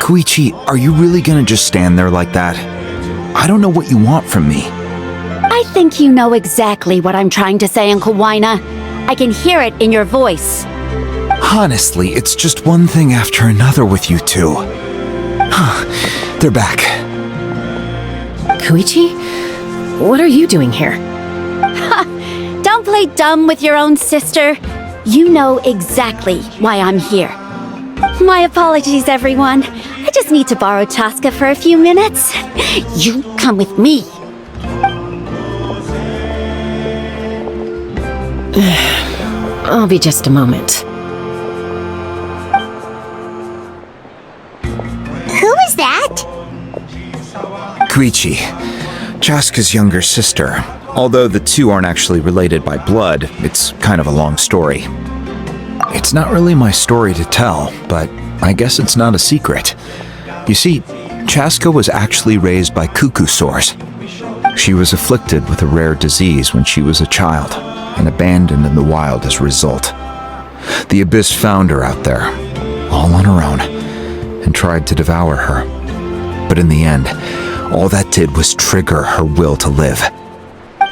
Koichi, are you really gonna just stand there like that? I don't know what you want from me. I think you know exactly what I'm trying to say, Uncle Wina. I can hear it in your voice. Honestly, it's just one thing after another with you two. They're back. Koichi? What are you doing here? Don't play dumb with your own sister. You know exactly why I'm here. My apologies, everyone. I just need to borrow Chaska for a few minutes. You come with me. I'll be just a moment. Who is that? Koichi, Chaska's younger sister. Although the two aren't actually related by blood, it's kind of a long story. It's not really my story to tell, but I guess it's not a secret. You see, Chaska was actually raised by cuckoo sores. She was afflicted with a rare disease when she was a child, and abandoned in the wild as a result. The Abyss found her out there, all on her own, and tried to devour her. But in the end, all that did was trigger her will to live.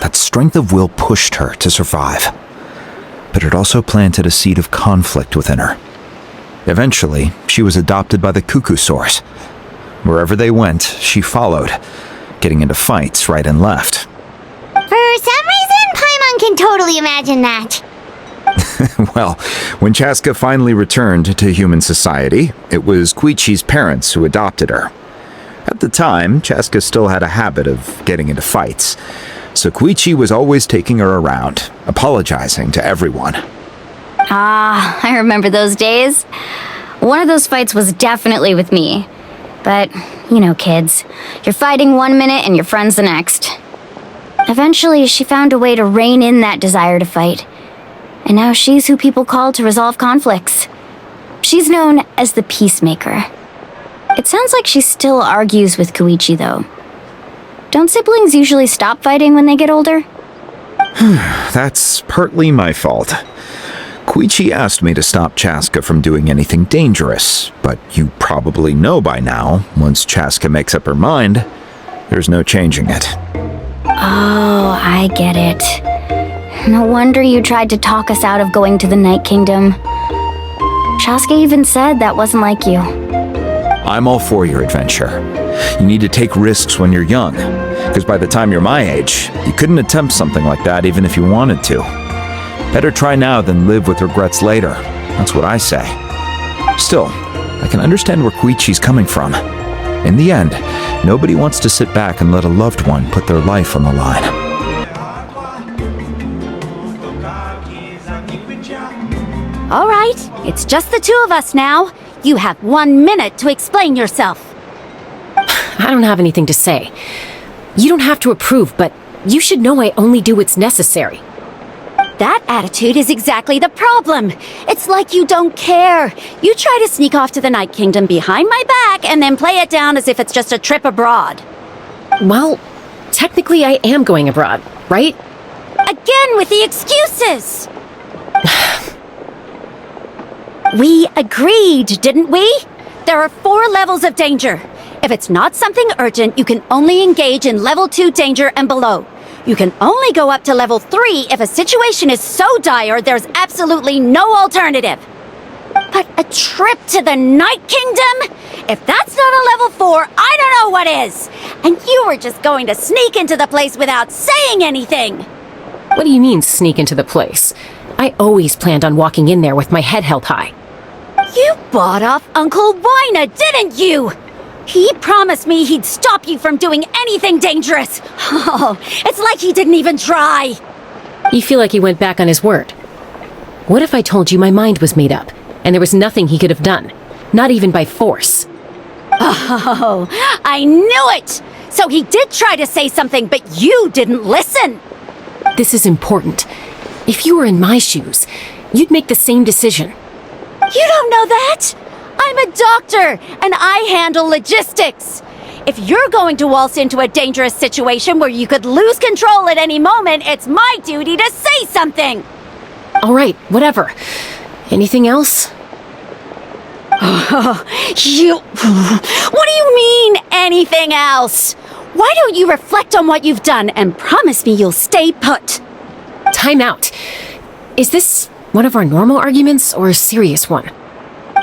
That strength of will pushed her to survive. But it also planted a seed of conflict within her. Eventually, she was adopted by the cuckoo sores. Wherever they went, she followed, getting into fights right and left. For some reason, Paimon can totally imagine that. Well, when Chaska finally returned to human society, it was Koichi's parents who adopted her. At the time, Chaska still had a habit of getting into fights, so Koichi was always taking her around, apologizing to everyone. Ah, I remember those days. One of those fights was definitely with me. But, you know, kids. You're fighting one minute and your friend's the next. Eventually, she found a way to rein in that desire to fight. And now she's who people call to resolve conflicts. She's known as the Peacemaker. It sounds like she still argues with Koichi, though. Don't siblings usually stop fighting when they get older? That's partly my fault. Koichi asked me to stop Chaska from doing anything dangerous, but you probably know by now, once Chaska makes up her mind, there's no changing it. Oh, I get it. No wonder you tried to talk us out of going to the Night Kingdom. Chaska even said that wasn't like you. I'm all for your adventure. You need to take risks when you're young, because by the time you're my age, you couldn't attempt something like that even if you wanted to. Better try now than live with regrets later. That's what I say. Still, I can understand where Koichi's coming from. In the end, nobody wants to sit back and let a loved one put their life on the line. All right, it's just the two of us now. You have 1 minute to explain yourself. I don't have anything to say. You don't have to approve, but you should know I only do what's necessary. That attitude is exactly the problem. It's like you don't care. You try to sneak off to the Night Kingdom behind my back and then play it down as if it's just a trip abroad. Well, technically I am going abroad, right? Again with the excuses! We agreed, didn't we? There are 4 levels of danger. If it's not something urgent, you can only engage in level 2 danger and below. You can only go up to level 3 if a situation is so dire there's absolutely no alternative. But a trip to the Night Kingdom? If that's not a level 4, I don't know what is. And you were just going to sneak into the place without saying anything. What do you mean, sneak into the place? I always planned on walking in there with my head held high. You bought off Uncle Wina, didn't you? He promised me he'd stop you from doing anything dangerous. Oh, it's like he didn't even try. You feel like he went back on his word. What if I told you my mind was made up, and there was nothing he could have done? Not even by force. Oh, I knew it! So he did try to say something, but you didn't listen. This is important. If you were in my shoes, you'd make the same decision. You don't know that? I'm a doctor, and I handle logistics. If you're going to waltz into a dangerous situation where you could lose control at any moment, it's my duty to say something. All right, whatever. Anything else? What do you mean, anything else? Why don't you reflect on what you've done and promise me you'll stay put? Time out. Is this one of our normal arguments or a serious one?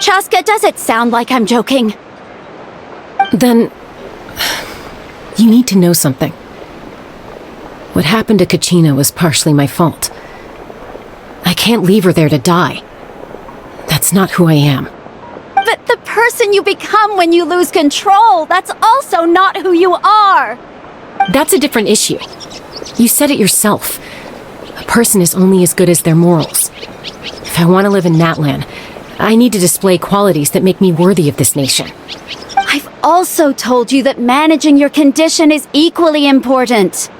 Chaska, does it sound like I'm joking? Then, you need to know something. What happened to Kachina was partially my fault. I can't leave her there to die. That's not who I am. But the person you become when you lose control, that's also not who you are. That's a different issue. You said it yourself. A person is only as good as their morals. If I want to live in Natlan, I need to display qualities that make me worthy of this nation. I've also told you that managing your condition is equally important.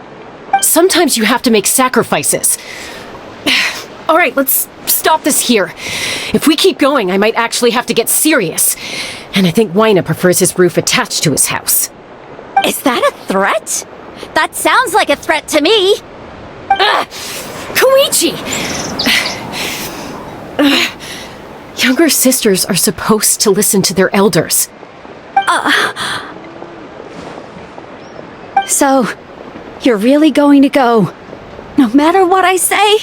Sometimes you have to make sacrifices. All right, let's stop this here. If we keep going, I might actually have to get serious. And I think Waina prefers his roof attached to his house. Is that a threat? That sounds like a threat to me. Koichi! Younger sisters are supposed to listen to their elders. So, you're really going to go, no matter what I say?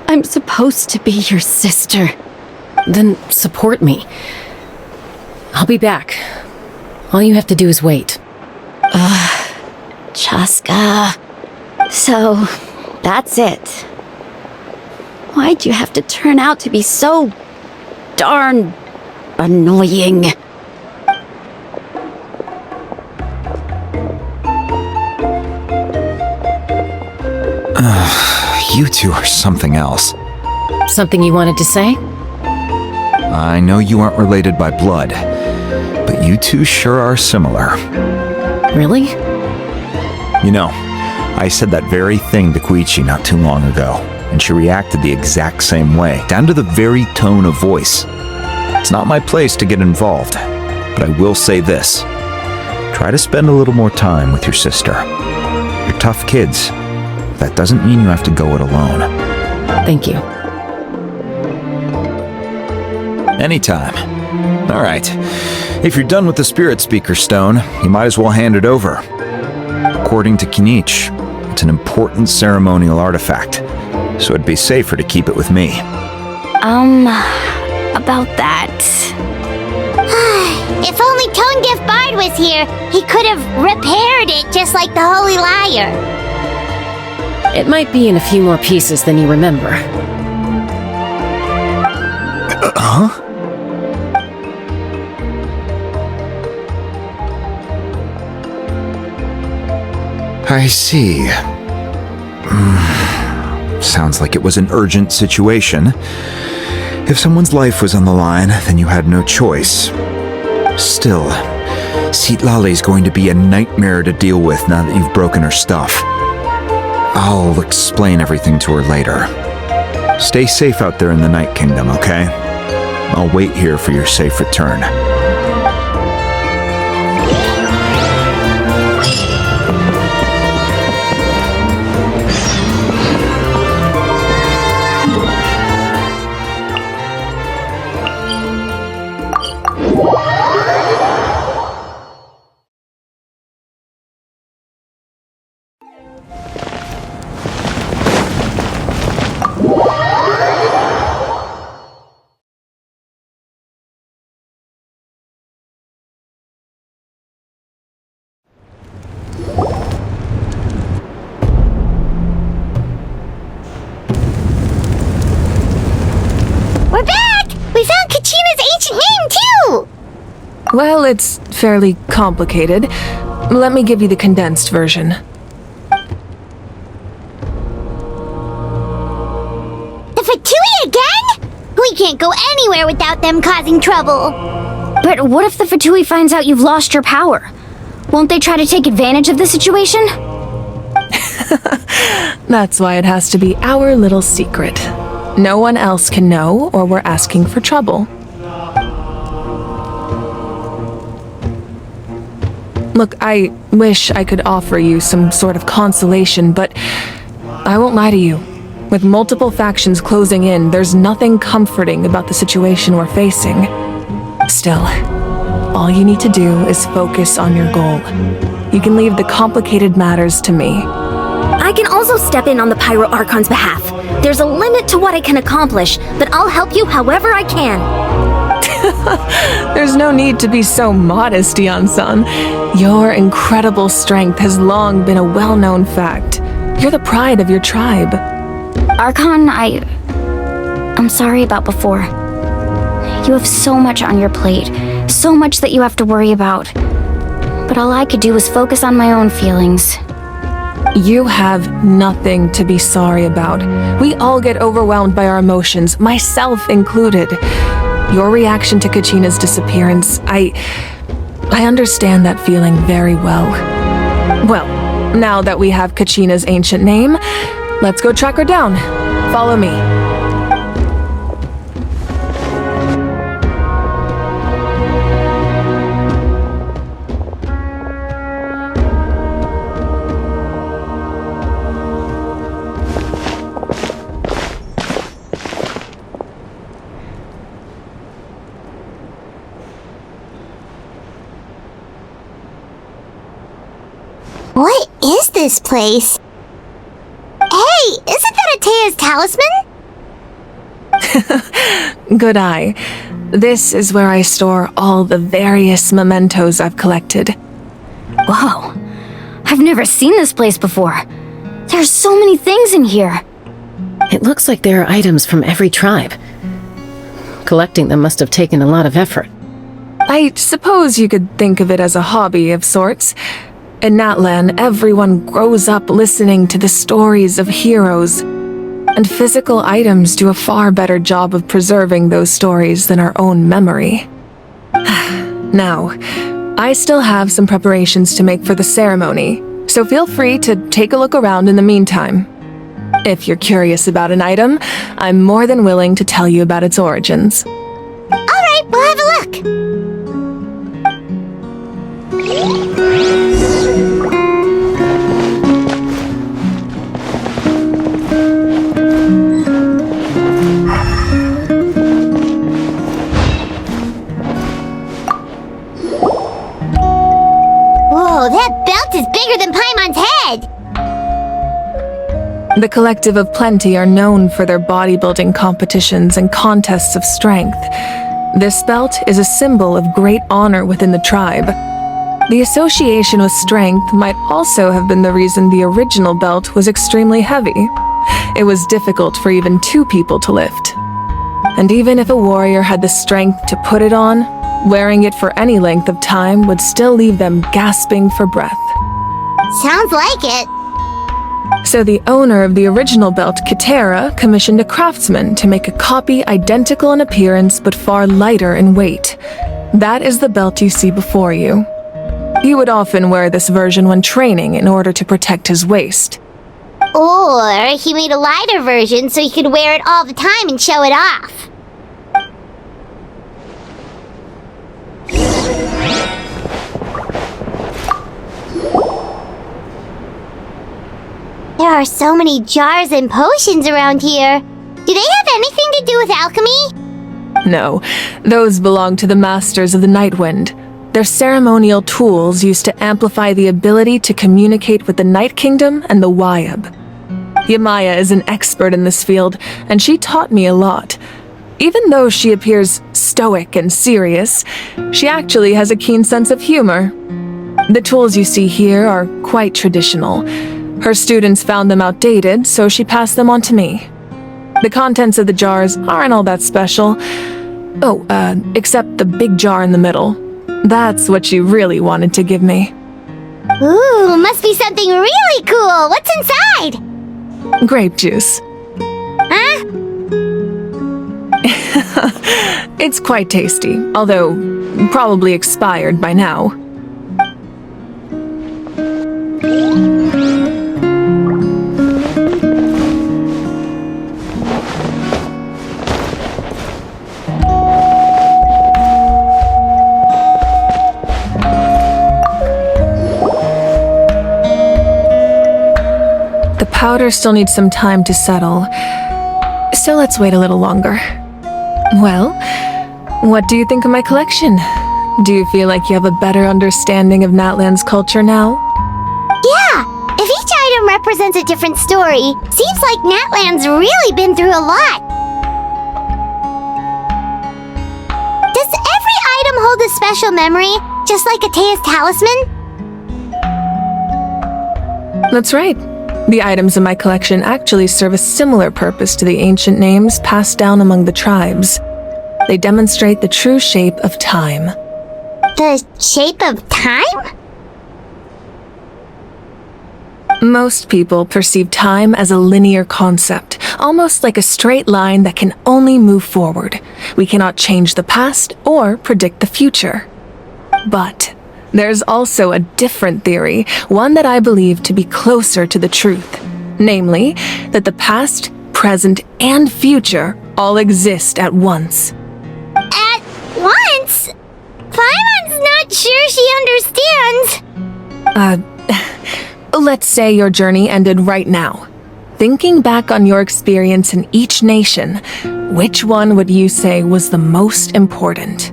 I'm supposed to be your sister. Then support me. I'll be back. All you have to do is wait. Chaska. So, that's it. Why'd you have to turn out to be so darn annoying? You two are something else. Something you wanted to say? I know you aren't related by blood, but you two sure are similar. Really? You know, I said that very thing to Koichi not too long ago, and she reacted the exact same way, down to the very tone of voice. It's not my place to get involved, but I will say this. Try to spend a little more time with your sister. You're tough kids. That doesn't mean you have to go it alone. Thank you. Anytime. All right. If you're done with the Spirit Speaker Stone, you might as well hand it over. According to Kinich, it's an important ceremonial artifact, so it'd be safer to keep it with me. About that. If only Tone Deaf Bard was here, he could have repaired it just like the Holy Liar. It might be in a few more pieces than you remember. Huh? I see. Sounds like it was an urgent situation. If someone's life was on the line, then you had no choice. Still, Citlali's going to be a nightmare to deal with now that you've broken her stuff. I'll explain everything to her later. Stay safe out there in the Night Kingdom, okay? I'll wait here for your safe return. We're back! We found Kachina's ancient name, too! Well, it's fairly complicated. Let me give you the condensed version. The Fatui again? We can't go anywhere without them causing trouble. But what if the Fatui finds out you've lost your power? Won't they try to take advantage of the situation? That's why it has to be our little secret. No one else can know, or we're asking for trouble. Look, I wish I could offer you some sort of consolation, but I won't lie to you. With multiple factions closing in, there's nothing comforting about the situation we're facing. Still, all you need to do is focus on your goal. You can leave the complicated matters to me. I can also step in on the Pyro Archon's behalf. There's a limit to what I can accomplish, but I'll help you however I can. There's no need to be so modest, Yan-san. Your incredible strength has long been a well-known fact. You're the pride of your tribe. Archon, I'm sorry about before. You have so much on your plate, so much that you have to worry about. But all I could do was focus on my own feelings. You have nothing to be sorry about. We all get overwhelmed by our emotions, myself included. Your reaction to Kachina's disappearance, I understand that feeling very well. Well, now that we have Kachina's ancient name, let's go track her down. Follow me. What is this place? Hey, isn't that Atea's talisman? Good eye. This is where I store all the various mementos I've collected. Whoa, I've never seen this place before. There's so many things in here. It looks like there are items from every tribe. Collecting them must have taken a lot of effort. I suppose you could think of it as a hobby of sorts. In Natlan, everyone grows up listening to the stories of heroes, and physical items do a far better job of preserving those stories than our own memory. Now, I still have some preparations to make for the ceremony, so feel free to take a look around in the meantime. If you're curious about an item, I'm more than willing to tell you about its origins. Alright, we'll have a look. Whoa, that belt is bigger than Paimon's head! The Collective of Plenty are known for their bodybuilding competitions and contests of strength. This belt is a symbol of great honor within the tribe. The association with strength might also have been the reason the original belt was extremely heavy. It was difficult for even two people to lift. And even if a warrior had the strength to put it on, wearing it for any length of time would still leave them gasping for breath. Sounds like it. So the owner of the original belt, Kitera, commissioned a craftsman to make a copy identical in appearance but far lighter in weight. That is the belt you see before you. He would often wear this version when training in order to protect his waist. Or he made a lighter version so he could wear it all the time and show it off. There are so many jars and potions around here. Do they have anything to do with alchemy? No, those belong to the Masters of the Nightwind. They're ceremonial tools used to amplify the ability to communicate with the Night Kingdom and the Wyab. Yamaya is an expert in this field, and she taught me a lot. Even though she appears stoic and serious, she actually has a keen sense of humor. The tools you see here are quite traditional. Her students found them outdated, so she passed them on to me. The contents of the jars aren't all that special. Oh, except the big jar in the middle. That's what she really wanted to give me. Ooh, must be something really cool. What's inside? Grape juice. Huh? It's quite tasty, although probably expired by now. powder still needs some time to settle, so let's wait a little longer. Well, what do you think of my collection? Do you feel like you have a better understanding of Natlan's culture now? Yeah, if each item represents a different story, seems like Natlan's really been through a lot. Does every item hold a special memory, just like Atea's talisman? That's right. The items in my collection actually serve a similar purpose to the ancient names passed down among the tribes. They demonstrate the true shape of time. The shape of time? Most people perceive time as a linear concept, almost like a straight line that can only move forward. We cannot change the past or predict the future. But there's also a different theory, one that I believe to be closer to the truth. Namely, that the past, present, and future all exist at once. At once? Paimon's not sure she understands. Let's say your journey ended right now. Thinking back on your experience in each nation, which one would you say was the most important?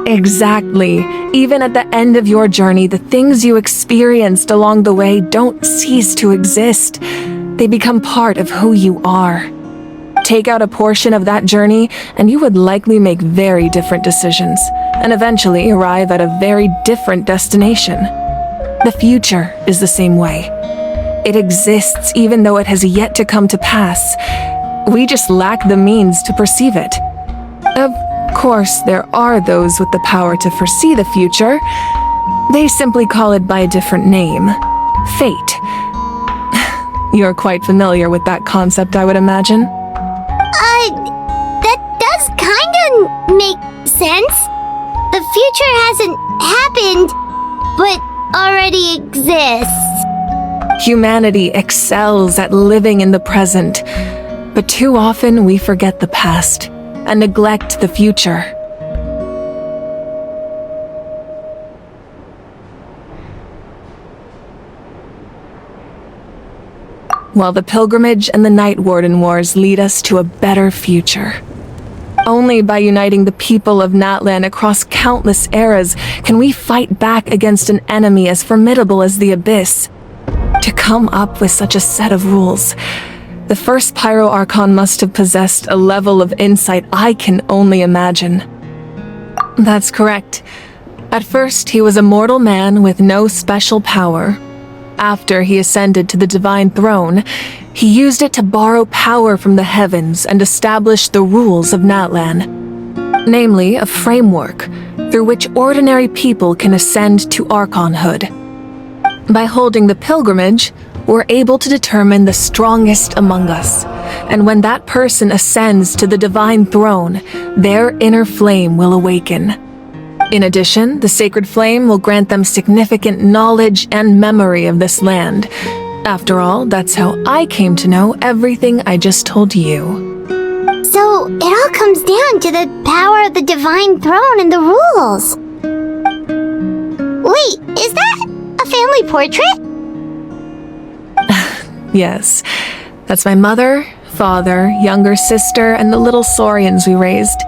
Exactly. Even at the end of your journey, the things you experienced along the way don't cease to exist. They become part of who you are. Take out a portion of that journey, and you would likely make very different decisions, and eventually arrive at a very different destination. The future is the same way. It exists even though it has yet to come to pass. We just lack the means to perceive it. Of course, there are those with the power to foresee the future. They simply call it by a different name. Fate. You're quite familiar with that concept, I would imagine. That does kinda make sense. The future hasn't happened, but already exists. Humanity excels at living in the present, but too often we forget the past and neglect the future. While the pilgrimage and the Night Warden Wars lead us to a better future. Only by uniting the people of Natlan across countless eras can we fight back against an enemy as formidable as the Abyss. To come up with such a set of rules, the first Pyro Archon must have possessed a level of insight I can only imagine. That's correct. At first, he was a mortal man with no special power. After he ascended to the Divine Throne, he used it to borrow power from the heavens and establish the rules of Natlan. Namely, a framework through which ordinary people can ascend to Archonhood. By holding the pilgrimage, we're able to determine the strongest among us, and when that person ascends to the Divine Throne, their inner flame will awaken. In addition, the sacred flame will grant them significant knowledge and memory of this land. After all, that's how I came to know everything I just told you. So, it all comes down to the power of the Divine Throne and the rules. Wait, is that a family portrait? Yes, that's my mother, father, younger sister, and the little saurians we raised.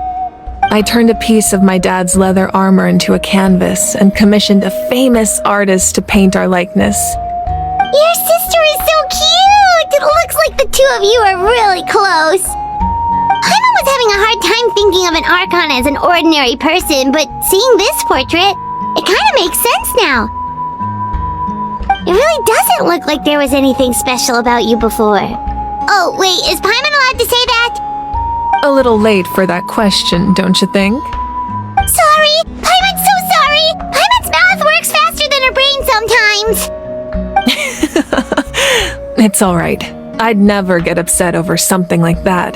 I turned a piece of my dad's leather armor into a canvas and commissioned a famous artist to paint our likeness. Your sister is so cute! It looks like the two of you are really close. Paimon was having a hard time thinking of an Archon as an ordinary person, but seeing this portrait, it kind of makes sense now. It really doesn't look like there was anything special about you before. Oh, wait, is Paimon allowed to say that? A little late for that question, don't you think? Sorry! Paimon's so sorry! Paimon's mouth works faster than her brain sometimes! It's alright. I'd never get upset over something like that.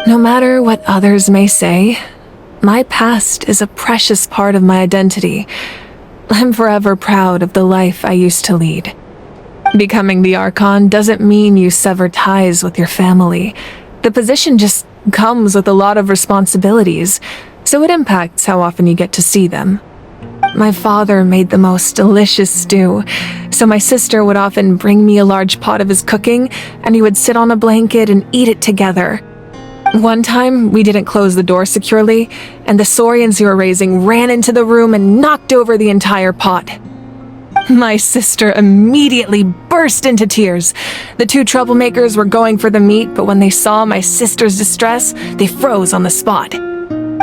No matter what others may say, my past is a precious part of my identity. I'm forever proud of the life I used to lead. Becoming the Archon doesn't mean you sever ties with your family. The position just comes with a lot of responsibilities, so it impacts how often you get to see them. My father made the most delicious stew, so my sister would often bring me a large pot of his cooking, and we would sit on a blanket and eat it together. One time, we didn't close the door securely, and the saurians who were raising ran into the room and knocked over the entire pot. My sister immediately burst into tears. The two troublemakers were going for the meat, but when they saw my sister's distress, they froze on the spot.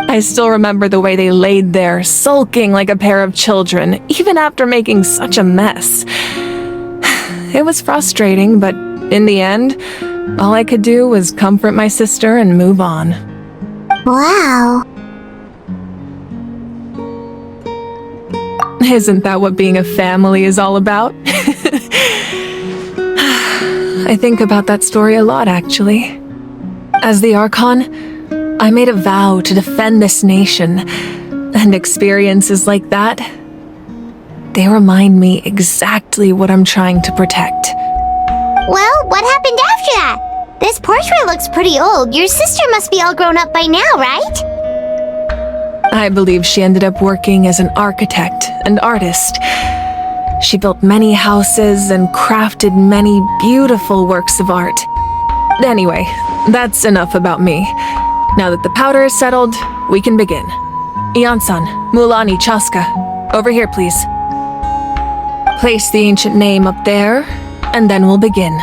I still remember the way they laid there, sulking like a pair of children, even after making such a mess. It was frustrating, but in the end, all I could do was comfort my sister and move on. Wow. Isn't that what being a family is all about? I think about that story a lot, actually. As the Archon, I made a vow to defend this nation, and experiences like that, they remind me exactly what I'm trying to protect. Well, what happened after that? This portrait looks pretty old. Your sister must be all grown up by now, right? I believe she ended up working as an architect and artist. She built many houses and crafted many beautiful works of art. Anyway, that's enough about me. Now that the powder is settled, we can begin. Ian-san, Mulani, Chaska, over here please. Place the ancient name up there, and then we'll begin.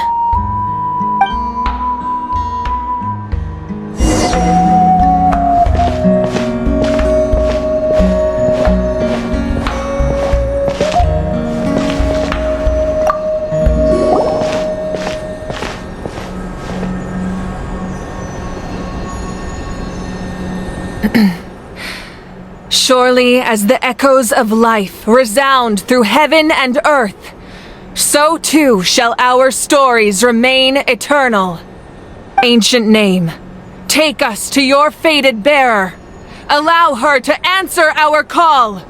Surely as the echoes of life resound through heaven and earth, so too shall our stories remain eternal. Ancient name, take us to your fated bearer. Allow her to answer our call.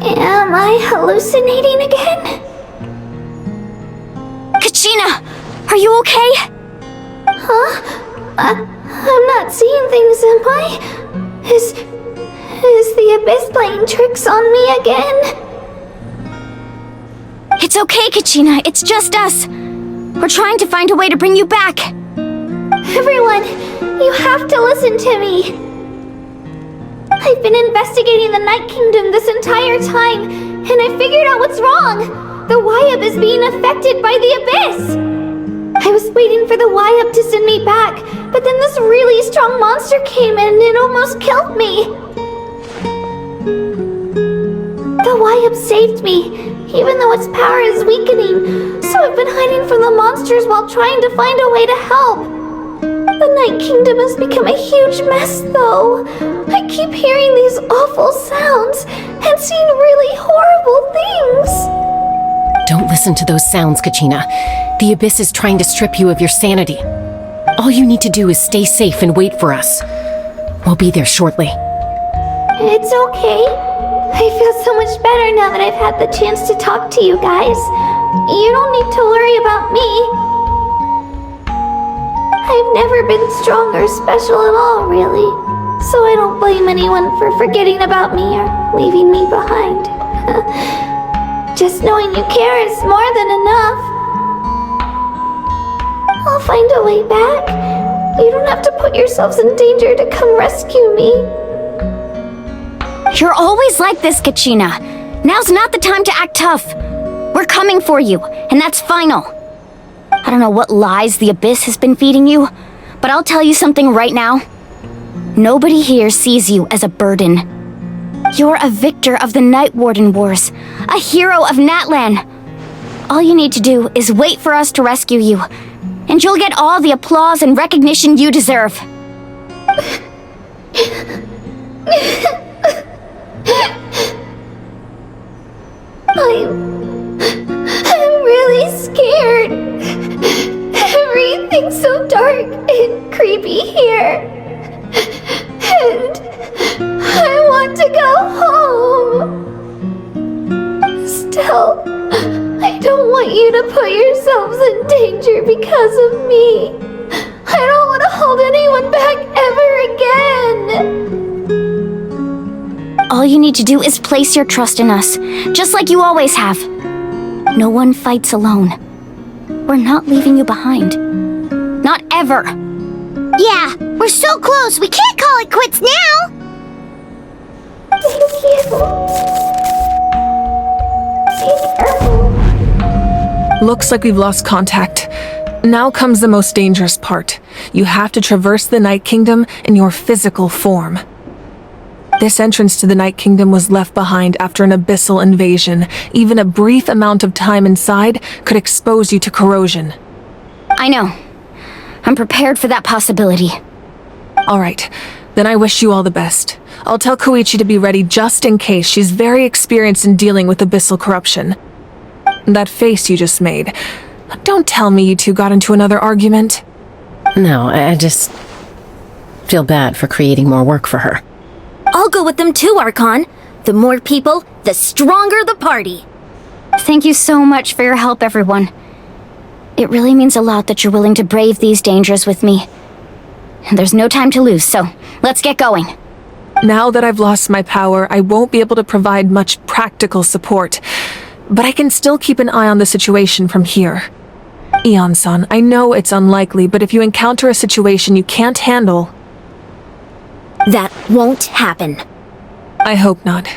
Am I hallucinating again? Kachina, are you okay? Huh? I'm not seeing things, am I? Is the Abyss playing tricks on me again? It's okay, Kachina. It's just us. We're trying to find a way to bring you back. Everyone, you have to listen to me. I've been investigating the Night Kingdom this entire time, and I figured out what's wrong. The Wyab is being affected by the Abyss. I was waiting for the Wyab to send me back, but then this really strong monster came in and it almost killed me. The Wyab saved me, even though its power is weakening, so I've been hiding from the monsters while trying to find a way to help. The Night Kingdom has become a huge mess, though. I keep hearing these awful sounds and seeing really horrible things. Don't listen to those sounds, Kachina. The Abyss is trying to strip you of your sanity. All you need to do is stay safe and wait for us. We'll be there shortly. It's okay. I feel so much better now that I've had the chance to talk to you guys. You don't need to worry about me. I've never been strong or special at all, really. So I don't blame anyone for forgetting about me or leaving me behind. Just knowing you care is more than enough. I'll find a way back. You don't have to put yourselves in danger to come rescue me. You're always like this, Kachina. Now's not the time to act tough. We're coming for you, and that's final. I don't know what lies the Abyss has been feeding you, but I'll tell you something right now. Nobody here sees you as a burden. You're a victor of the Night Warden Wars, a hero of Natlan. All you need to do is wait for us to rescue you, and you'll get all the applause and recognition you deserve. I'm really scared. Everything's so dark and creepy here. And I want to go home. Still, I don't want you to put yourselves Paimon's in danger because of me. I don't want to hold anyone back ever again. All you need to do is place your trust in us, just like you always have. No one fights alone. We're not leaving you behind. Not ever. Yeah, we're so close, we can't call it quits now! Thank you. Be careful. Looks like we've lost contact. Now comes the most dangerous part. You have to traverse the Night Kingdom in your physical form. This entrance to the Night Kingdom was left behind after an abyssal invasion. Even a brief amount of time inside could expose you to corrosion. I know. I'm prepared for that possibility. All right, then I wish you all the best. I'll tell Koichi to be ready just in case. She's very experienced in dealing with abyssal corruption. That face you just made. Don't tell me you two got into another argument. No, I just feel bad for creating more work for her. I'll go with them too, Archon. The more people, the stronger the party. Thank you so much for your help, everyone. It really means a lot that you're willing to brave these dangers with me. And there's no time to lose, so let's get going. Now that I've lost my power, I won't be able to provide much practical support. But I can still keep an eye on the situation from here. Eon-san, I know it's unlikely, but if you encounter a situation you can't handle... That won't happen. I hope not.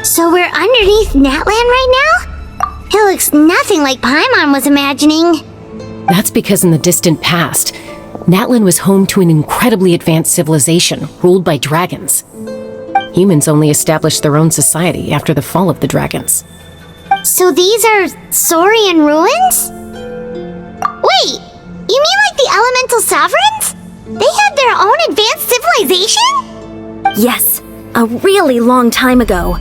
So we're underneath Natlan right now? It looks nothing like Paimon was imagining. That's because in the distant past, Natlan was home to an incredibly advanced civilization ruled by dragons. Humans only established their own society after the fall of the dragons. So these are Saurian ruins? Wait, you mean like the elemental sovereigns? They had their own advanced civilization? Yes, a really long time ago.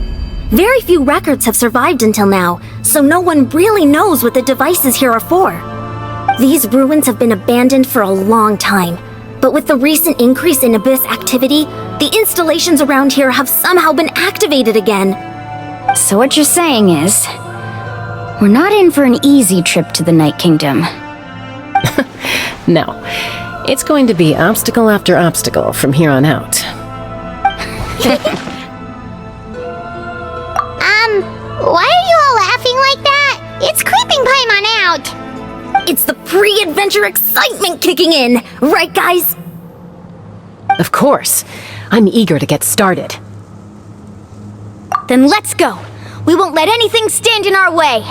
Very few records have survived until now, so no one really knows what the devices here are for. These ruins have been abandoned for a long time, but with the recent increase in Abyss activity, the installations around here have somehow been activated again. So what you're saying is, we're not in for an easy trip to the Night Kingdom. No, it's going to be obstacle after obstacle from here on out. Why are you all laughing like that? It's creeping Paimon out. It's the pre-adventure excitement kicking in, right guys? Of course. I'm eager to get started. Then let's go. We won't let anything stand in our way.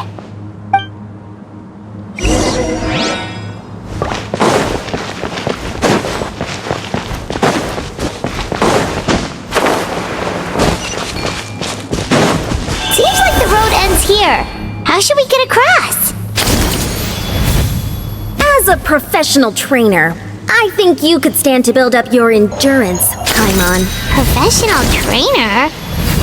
a professional trainer, I think you could stand to build up your endurance, Paimon. Professional trainer?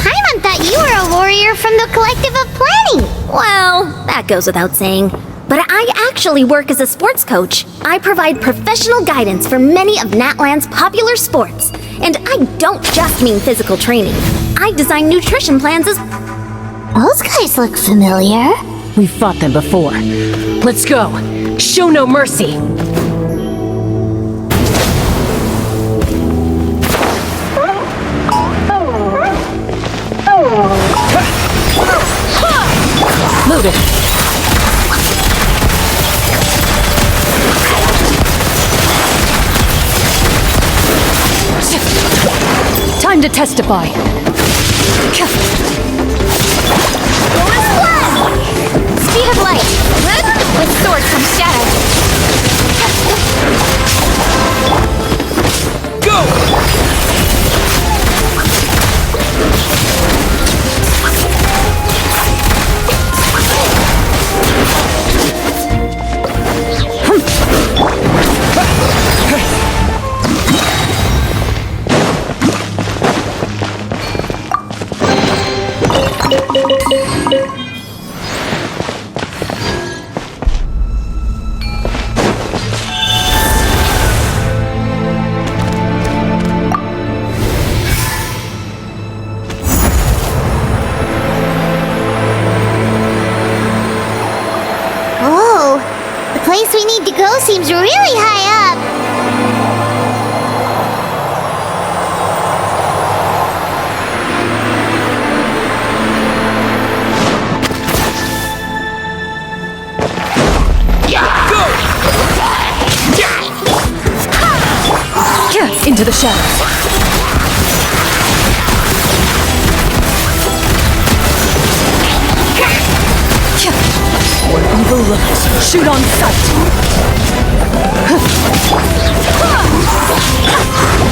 Paimon thought you were a warrior from the Collective of Planning. Well, that goes without saying. But I actually work as a sports coach. I provide professional guidance for many of Natland's popular sports. And I don't just mean physical training. I design nutrition plans as... Those guys look familiar. We've fought them before. Let's go. Show no mercy. Loaded. Time to testify. Speed of light. With sword from shadow. Whoa, the place we need to go seems really high up. Into the shadows. Where evil lurks, shoot on sight.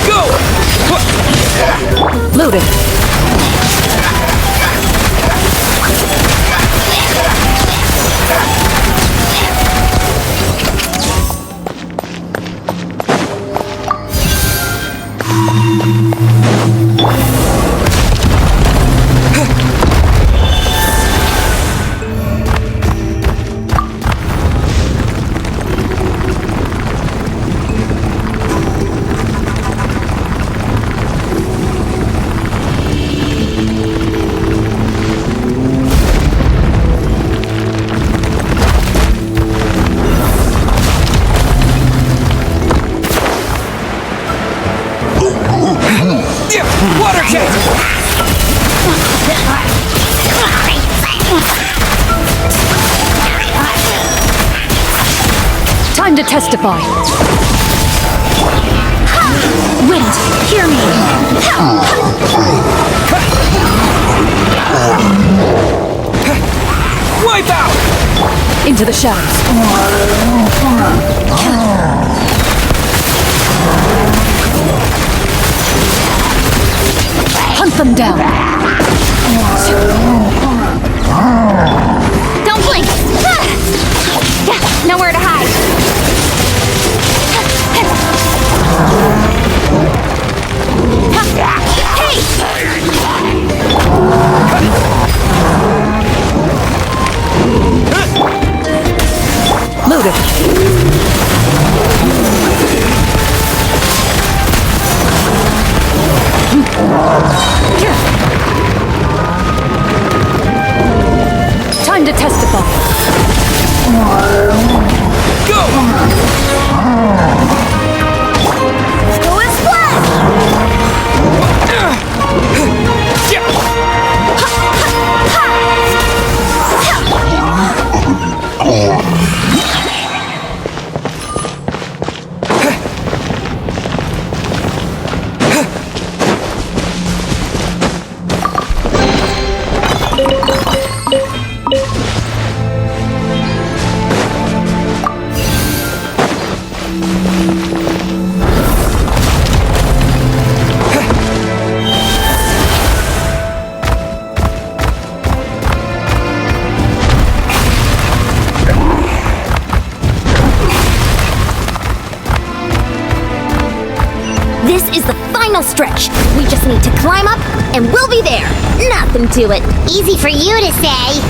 Go! Loaded. Water jet! Time to testify. Wind, hear me. Wipe out! Into the shadows. Hunt them down. Don't blink. Nowhere to hide. Loaded. Time to testify. Go! Go and splash! is the final stretch. We just need to climb up, and we'll be there. Nothing to it. Easy for you to say.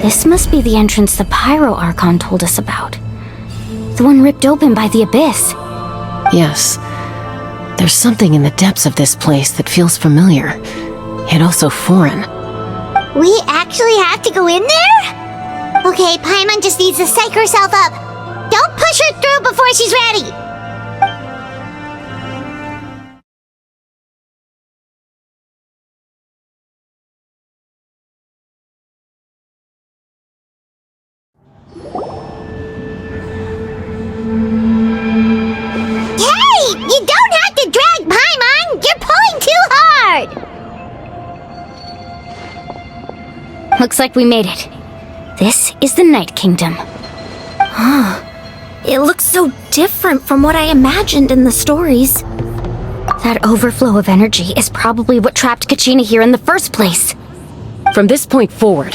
This must be the entrance the Pyro Archon told us about. The one ripped open by the Abyss. Yes. There's something in the depths of this place that feels familiar, yet also foreign. We actually have to go in there? Okay, Paimon just needs to psych herself up. Don't push her through before she's ready. Hey! You don't have to drag Paimon! You're pulling too hard! Looks like we made it. This is the Night Kingdom. It looks so different from what I imagined in the stories. That overflow of energy is probably what trapped Kachina here in the first place. From this point forward,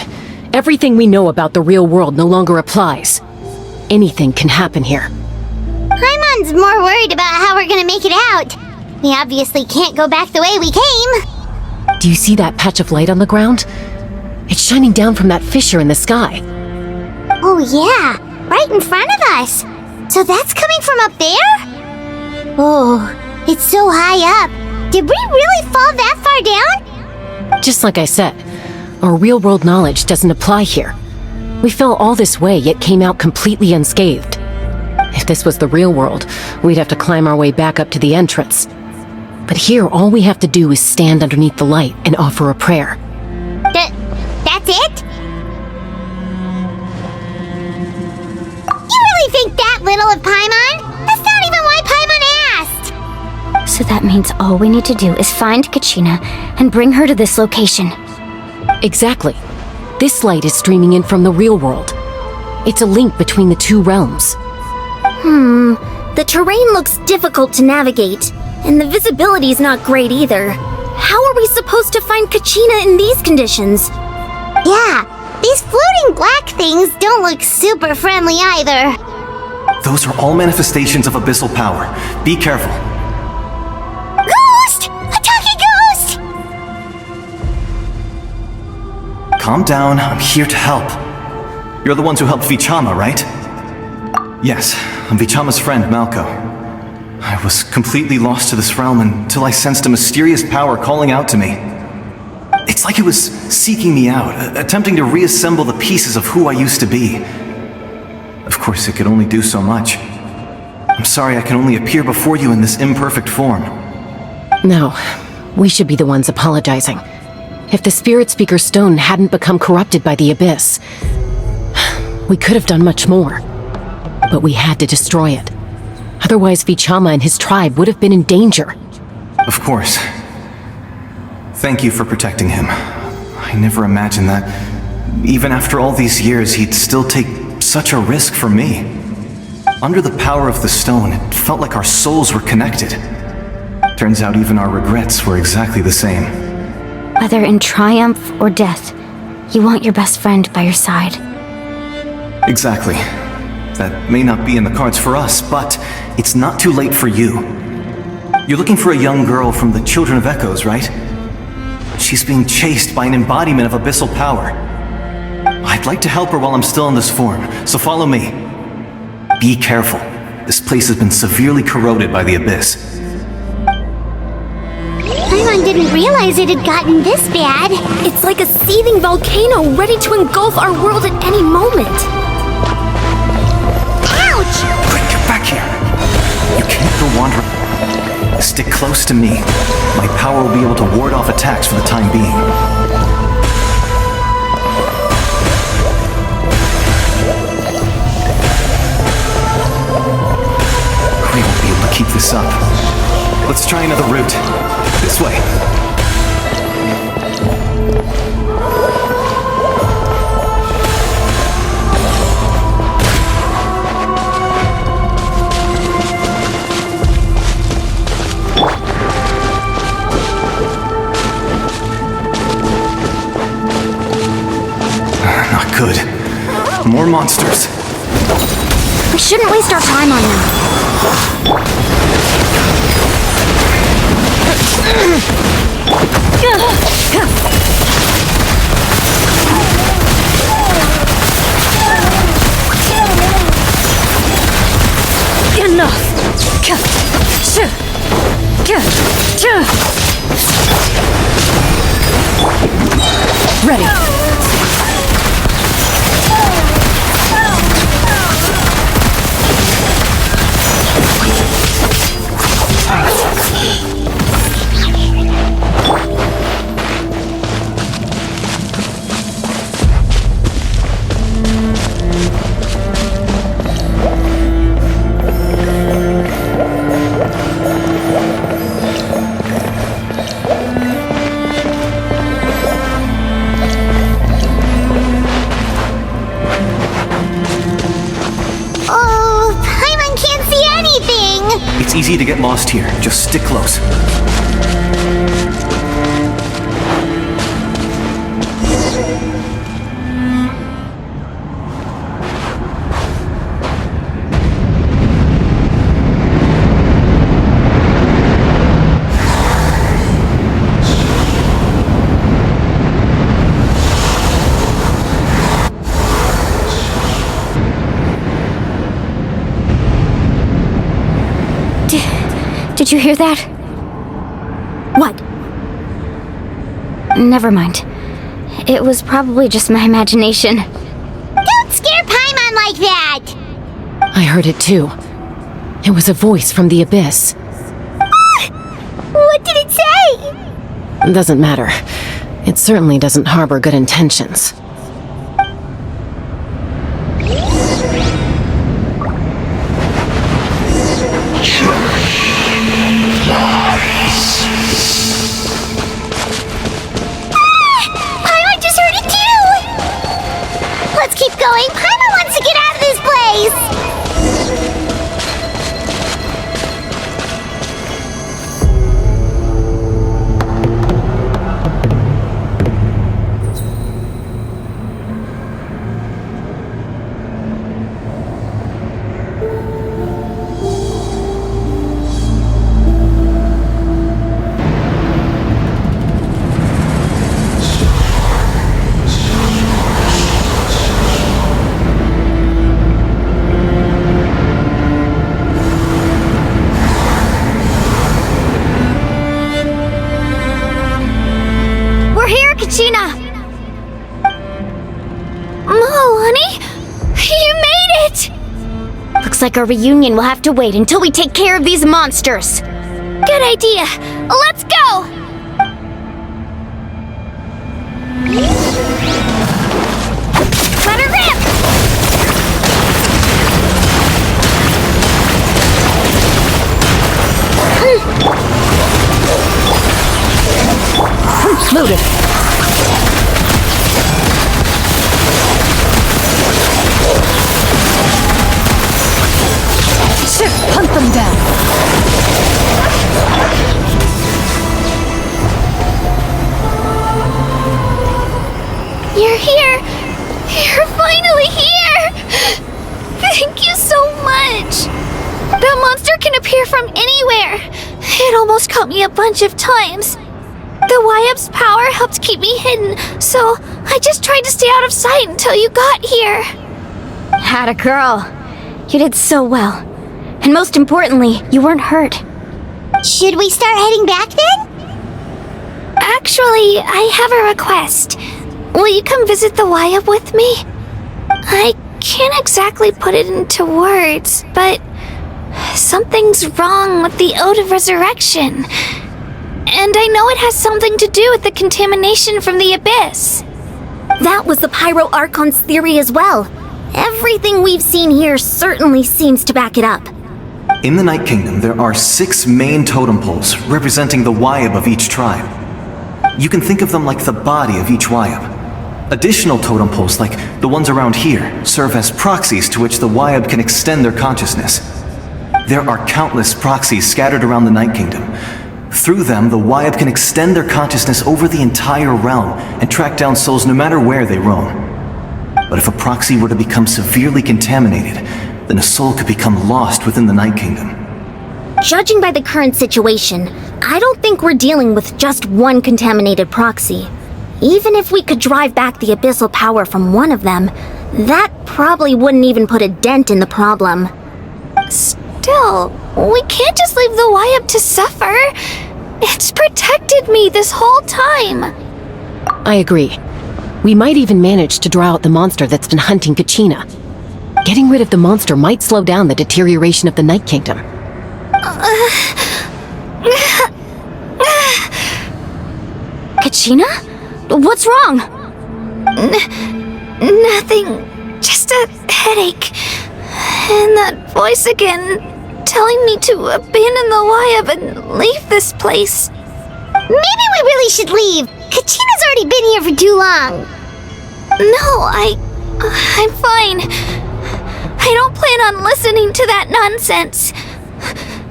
everything we know about the real world no longer applies. Anything can happen here. Paimon's more worried about how we're gonna make it out. We obviously can't go back the way we came. Do you see that patch of light on the ground? It's shining down from that fissure in the sky. Oh yeah, right in front of us. So that's coming from up there? Oh, it's so high up. Did we really fall that far down? Just like I said, our real-world knowledge doesn't apply here. We fell all this way, yet came out completely unscathed. If this was the real world, we'd have to climb our way back up to the entrance. But here, all we have to do is stand underneath the light and offer a prayer. That's it? You really think that little of Paimon? That's not even why Paimon asked! So that means all we need to do is find Kachina and bring her to this location. Exactly. This light is streaming in from the real world. It's a link between the two realms. The terrain looks difficult to navigate, and the visibility's not great either. How are we supposed to find Kachina in these conditions? Yeah, these floating black things don't look super friendly either. Those are all manifestations of abyssal power. Be careful. Ghost! A talking ghost! Calm down, I'm here to help. You're the ones who helped Vichama, right? Yes, I'm Vichama's friend, Malko. I was completely lost to this realm until I sensed a mysterious power calling out to me. It's like it was seeking me out, attempting to reassemble the pieces of who I used to be. Of course, it could only do so much. I'm sorry I can only appear before you in this imperfect form. No, we should be the ones apologizing. If the Spirit Speaker Stone hadn't become corrupted by the Abyss, we could have done much more. But we had to destroy it. Otherwise, Vichama and his tribe would have been in danger. Of course. Thank you for protecting him. I never imagined that, even after all these years, he'd still take such a risk for me. Under the power of the stone, it felt like our souls were connected. Turns out even our regrets were exactly the same. Whether in triumph or death, you want your best friend by your side. Exactly. That may not be in the cards for us, but it's not too late for you. You're looking for a young girl from the Children of Echoes, right? She's being chased by an embodiment of abyssal power. I'd like to help her while I'm still in this form, so follow me. Be careful. This place has been severely corroded by the Abyss. Paimon didn't realize it had gotten this bad. It's like a seething volcano ready to engulf our world at any moment. Ouch! Quick, get back here! You can't go wandering. Stick close to me. My power will be able to ward off attacks for the time being. We won't be able to keep this up. Let's try another route. This way. could. More monsters. We shouldn't waste our time on them. Enough! Ready. Oh, Paimon can't see anything! It's easy to get lost here. Just stick close. Did you hear that? What? Never mind. It was probably just my imagination. Don't scare Paimon like that! I heard it too. It was a voice from the abyss. What did it say? Doesn't matter. It certainly doesn't harbor good intentions. Paimon just heard it too! Let's keep going. Paimon wants to get out of this place! We're here, Kachina! Mo, honey? You made it! Looks like our reunion will have to wait until we take care of these monsters. Good idea. Let's go! Let her rip! Loaded. Shit, hunt them down. You're here! You're finally here! Thank you so much! That monster can appear from anywhere! It almost caught me a bunch of times. The Wyab's power helped keep me hidden, so I just tried to stay out of sight until you got here. Had a girl. You did so well. And most importantly, you weren't hurt. Should we start heading back then? Actually, I have a request. Will you come visit the Wyab with me? I can't exactly put it into words, but something's wrong with the Ode of Resurrection. And I know it has something to do with the contamination from the Abyss. That was the Pyro Archon's theory as well. Everything we've seen here certainly seems to back it up. In the Night Kingdom, there are 6 main totem poles representing the Wyab of each tribe. You can think of them like the body of each Wyab. Additional totem poles, like the ones around here, serve as proxies to which the Wyab can extend their consciousness. There are countless proxies scattered around the Night Kingdom. Through them, the Wyab can extend their consciousness over the entire realm and track down souls no matter where they roam. But if a proxy were to become severely contaminated, then a soul could become lost within the Night Kingdom. Judging by the current situation, I don't think we're dealing with just one contaminated proxy. Even if we could drive back the abyssal power from one of them, that probably wouldn't even put a dent in the problem. Still, we can't just leave the Wyab to suffer. It's protected me this whole time. I agree. We might even manage to draw out the monster that's been hunting Kachina. Getting rid of the monster might slow down the deterioration of the Night Kingdom. Kachina? What's wrong? Nothing. Just a headache. And that voice again, telling me to abandon the Wyab and leave this place. Maybe we really should leave. Kachina's already been here for too long. No, I'm fine. I don't plan on listening to that nonsense.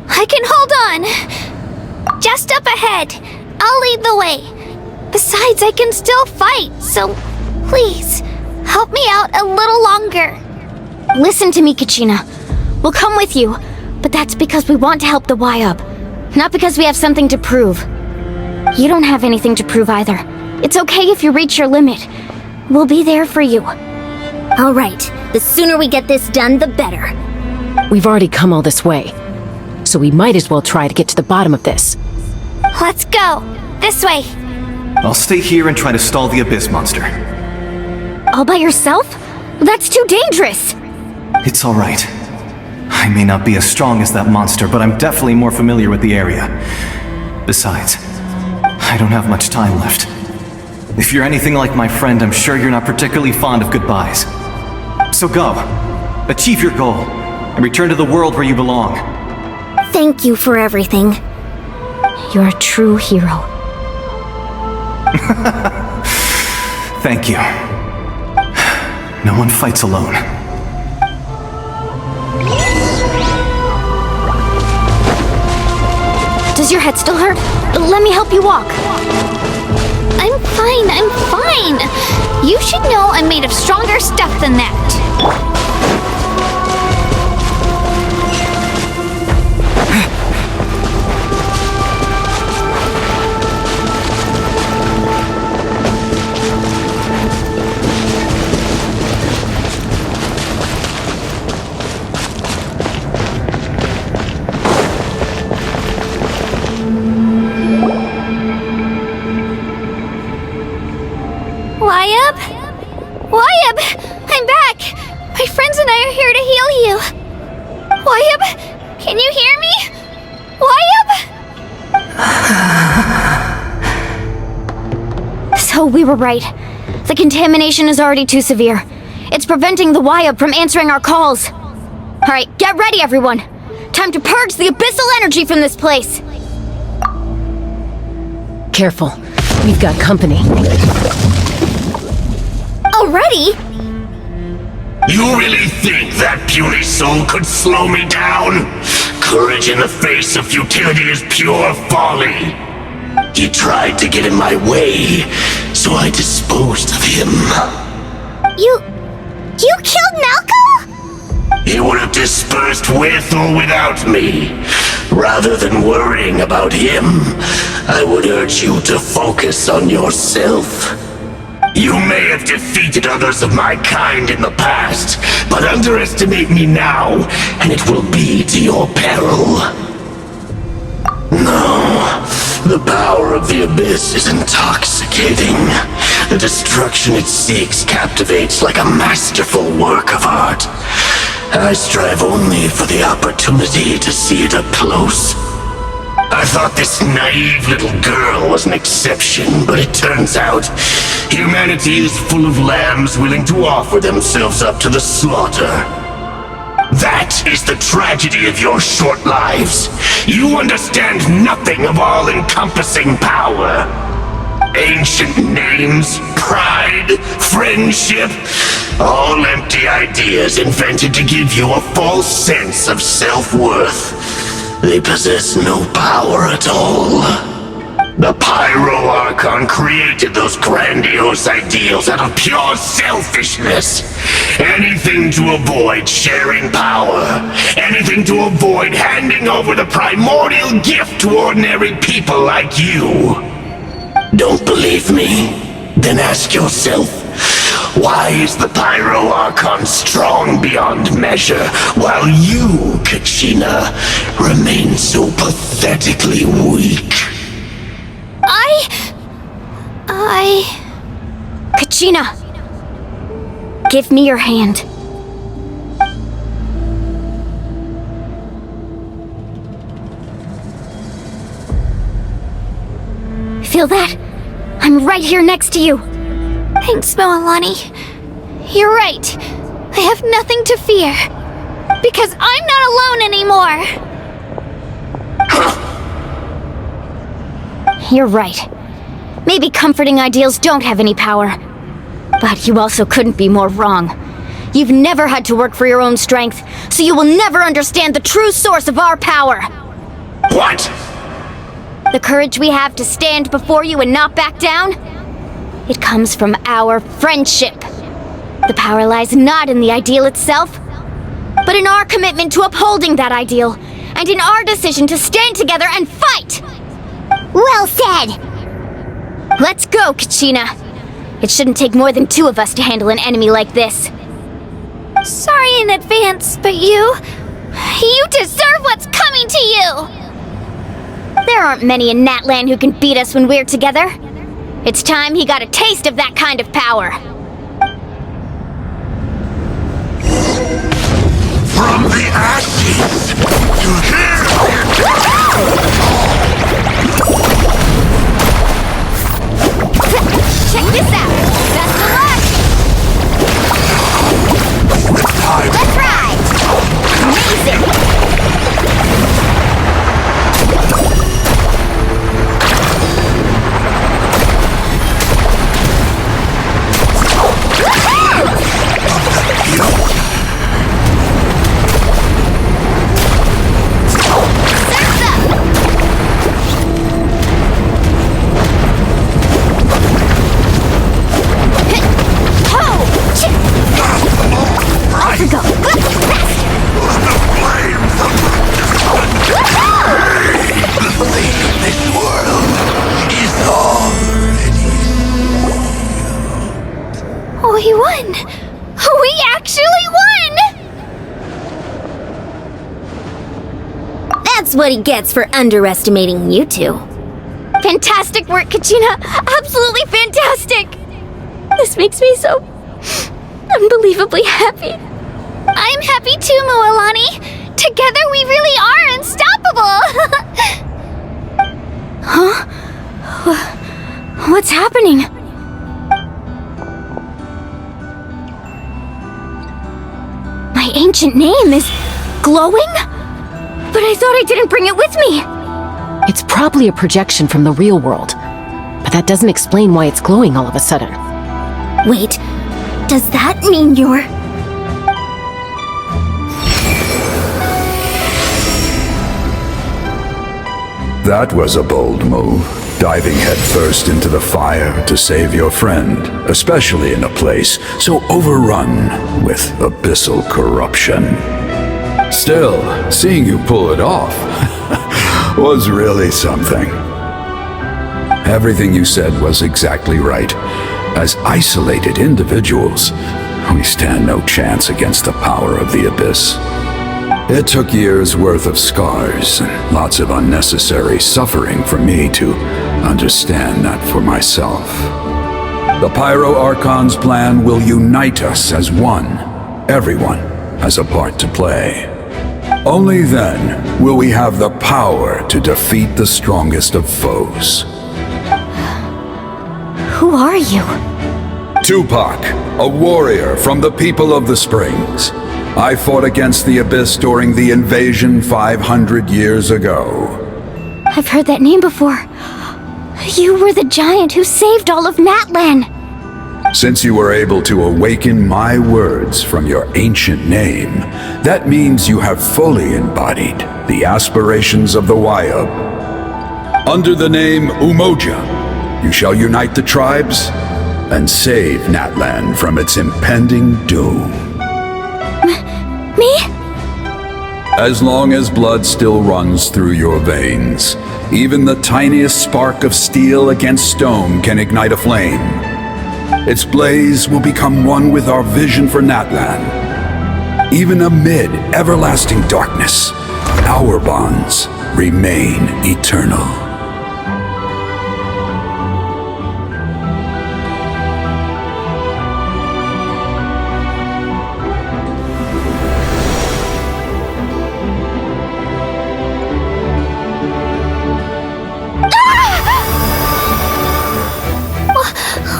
I can hold on. Just up ahead. I'll lead the way. Besides, I can still fight, so please, help me out a little longer. Listen to me, Kachina. We'll come with you, but that's because we want to help the Wyab, not because we have something to prove. You don't have anything to prove either. It's okay if you reach your limit. We'll be there for you. All right, the sooner we get this done, the better. We've already come all this way, so we might as well try to get to the bottom of this. Let's go. This way. I'll stay here and try to stall the Abyss monster. All by yourself? That's too dangerous. It's alright. I may not be as strong as that monster, but I'm definitely more familiar with the area. Besides, I don't have much time left. If you're anything like my friend, I'm sure you're not particularly fond of goodbyes. So go. Achieve your goal, and return to the world where you belong. Thank you for everything. You're a true hero. Thank you. No one fights alone. Does your head still hurt? Let me help you walk. I'm fine. You should know I'm made of stronger stuff than that. Wyab! I'm back! My friends and I are here to heal you. Wyab, can you hear me? Wyab? So we were right. The contamination is already too severe. It's preventing the Wyab from answering our calls. All right, get ready, everyone. Time to purge the abyssal energy from this place. Careful. We've got company. Already? You really think that puny soul could slow me down? Courage in the face of futility is pure folly. He tried to get in my way, so I disposed of him. You killed Malco? He would have dispersed with or without me. Rather than worrying about him, I would urge you to focus on yourself. You may have defeated others of my kind in the past, but underestimate me now, and it will be to your peril. No, the power of the Abyss is intoxicating. The destruction it seeks captivates like a masterful work of art. I strive only for the opportunity to see it up close. I thought this naive little girl was an exception, but it turns out humanity is full of lambs willing to offer themselves up to the slaughter. That is the tragedy of your short lives. You understand nothing of all-encompassing power. Ancient names, pride, friendship, all empty ideas invented to give you a false sense of self-worth. They possess no power at all. The Pyro Archon created those grandiose ideals out of pure selfishness. Anything to avoid sharing power. Anything to avoid handing over the primordial gift to ordinary people like you. Don't believe me? Then ask yourself, why is the Pyro Archon strong beyond measure, while you, Kachina, remain so pathetically weak? Kachina! Give me your hand. Feel that? I'm right here next to you. Thanks, Moalani. You're right. I have nothing to fear. Because I'm not alone anymore. You're right. Maybe comforting ideals don't have any power. But you also couldn't be more wrong. You've never had to work for your own strength, so you will never understand the true source of our power. What? The courage we have to stand before you and not back down? It comes from our friendship. The power lies not in the ideal itself, but in our commitment to upholding that ideal, and in our decision to stand together and fight! Well said! Let's go, Kachina. It shouldn't take more than 2 of us to handle an enemy like this. Sorry in advance, but you deserve what's coming to you! There aren't many in Natlan who can beat us when we're together. It's time he got a taste of that kind of power. From the ashes to here! Check this out! Best of luck! Let's ride! Amazing! We won! We actually won! That's what he gets for underestimating you two. Fantastic work, Kachina! Absolutely fantastic! This makes me so unbelievably happy. I'm happy too, Moalani! Together we really are unstoppable! Huh? What's happening? My ancient name is glowing? But I thought I didn't bring it with me! It's probably a projection from the real world, but that doesn't explain why it's glowing all of a sudden. Wait, does that mean you're... That was a bold move, diving headfirst into the fire to save your friend, especially in a place so overrun with abyssal corruption. Still, seeing you pull it off was really something. Everything you said was exactly right. As isolated individuals, we stand no chance against the power of the Abyss. It took years' worth of scars and lots of unnecessary suffering for me to understand that for myself. The Pyro Archon's plan will unite us as one. Everyone has a part to play. Only then will we have the power to defeat the strongest of foes. Who are you? Tupac, a warrior from the people of the Springs. I fought against the Abyss during the invasion 500 years ago. I've heard that name before. You were the giant who saved all of Natlan. Since you were able to awaken my words from your ancient name, that means you have fully embodied the aspirations of the Wyab. Under the name Umoja, you shall unite the tribes and save Natlan from its impending doom. Me? As long as blood still runs through your veins, even the tiniest spark of steel against stone can ignite a flame. Its blaze will become one with our vision for Natlan. Even amid everlasting darkness, our bonds remain eternal.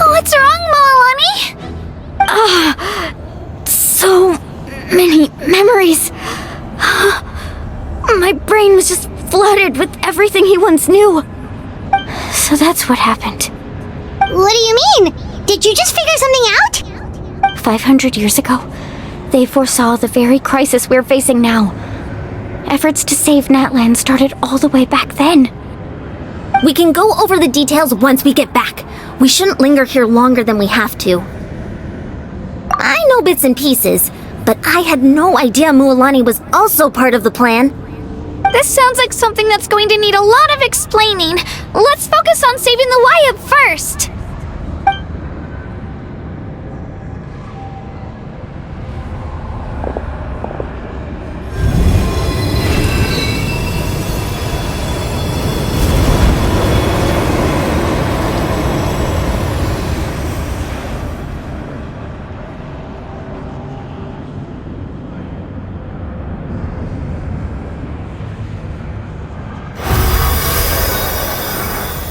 What's wrong, Moalani? So many memories. My brain was just flooded with everything he once knew. So that's what happened. What do you mean? Did you just figure something out? 500 years ago, they foresaw the very crisis we're facing now. Efforts to save Natlan started all the way back then. We can go over the details once we get back. We shouldn't linger here longer than we have to. I know bits and pieces, but I had no idea Mualani was also part of the plan. This sounds like something that's going to need a lot of explaining. Let's focus on saving the Wayab first.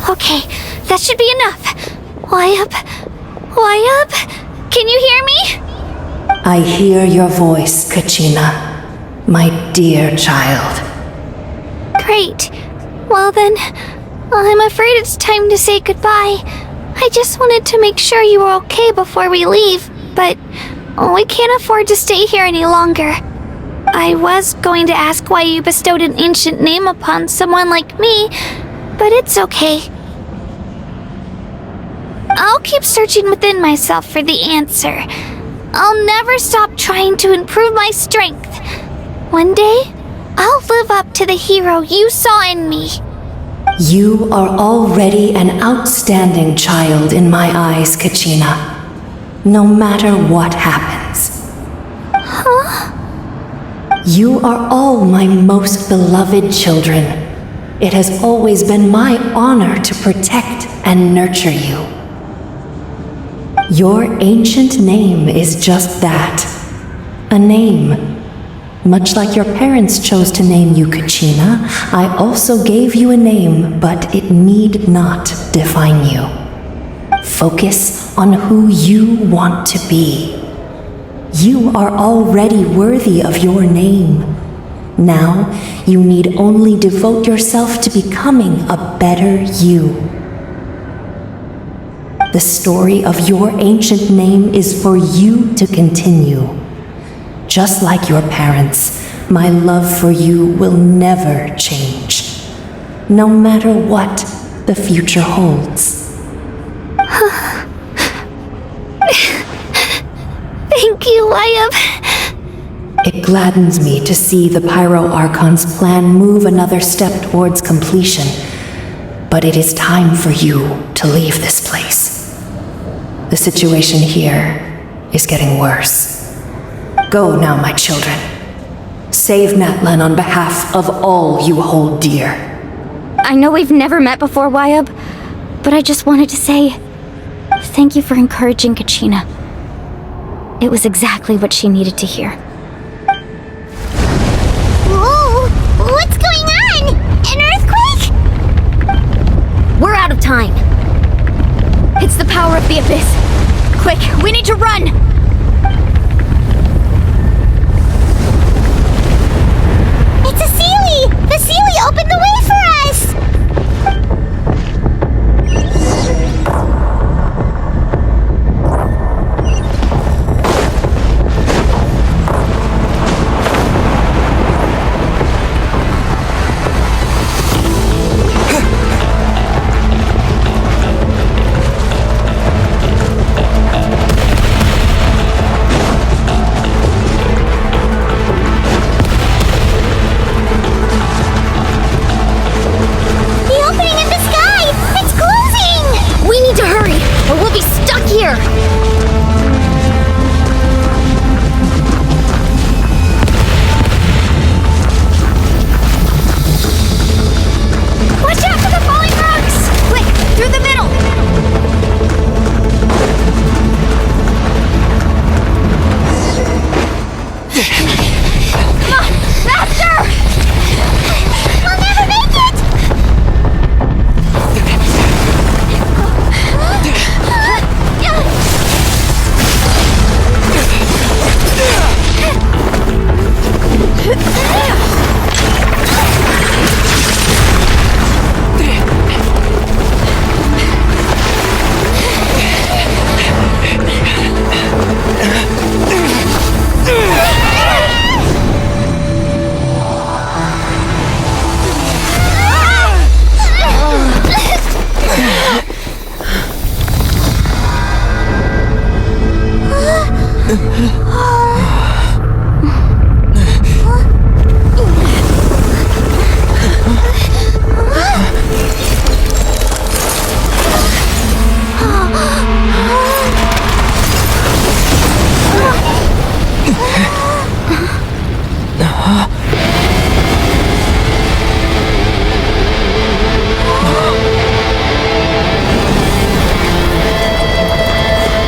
Okay, that should be enough. Wayab? Wayab? Can you hear me? I hear your voice, Kachina, my dear child. Great. Well then, I'm afraid it's time to say goodbye. I just wanted to make sure you were okay before we leave, but we can't afford to stay here any longer. I was going to ask why you bestowed an ancient name upon someone like me, but it's okay. I'll keep searching within myself for the answer. I'll never stop trying to improve my strength. One day, I'll live up to the hero you saw in me. You are already an outstanding child in my eyes, Kachina. No matter what happens. Huh? You are all my most beloved children. It has always been my honor to protect and nurture you. Your ancient name is just that. A name. Much like your parents chose to name you Kachina, I also gave you a name, but it need not define you. Focus on who you want to be. You are already worthy of your name. Now, you need only devote yourself to becoming a better you. The story of your ancient name is for you to continue. Just like your parents, my love for you will never change, no matter what the future holds. Thank you, Wayab. It gladdens me to see the Pyro Archon's plan move another step towards completion, but it is time for you to leave this place. The situation here is getting worse. Go now, my children. Save Natlan on behalf of all you hold dear. I know we've never met before, Wayab, but I just wanted to say thank you for encouraging Kachina. It was exactly what she needed to hear. Whoa! What's going on? An earthquake? We're out of time. It's the power of the abyss. Quick, we need to run! It's a Seelie! The Seelie opened the way for us!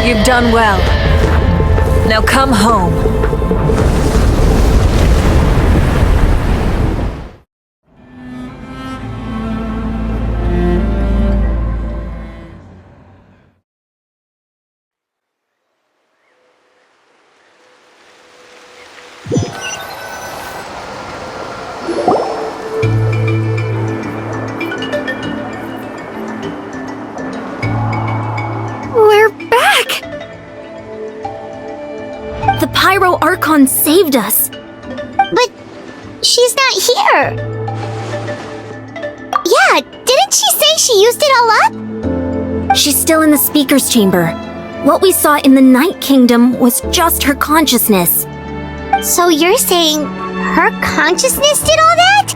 You've done well. Now come home. We're back! The Pyro Archon saved us. But she's not here. Yeah, didn't she say she used it all up? She's still in the speaker's chamber. What we saw in the Night Kingdom was just her consciousness. So you're saying her consciousness did all that?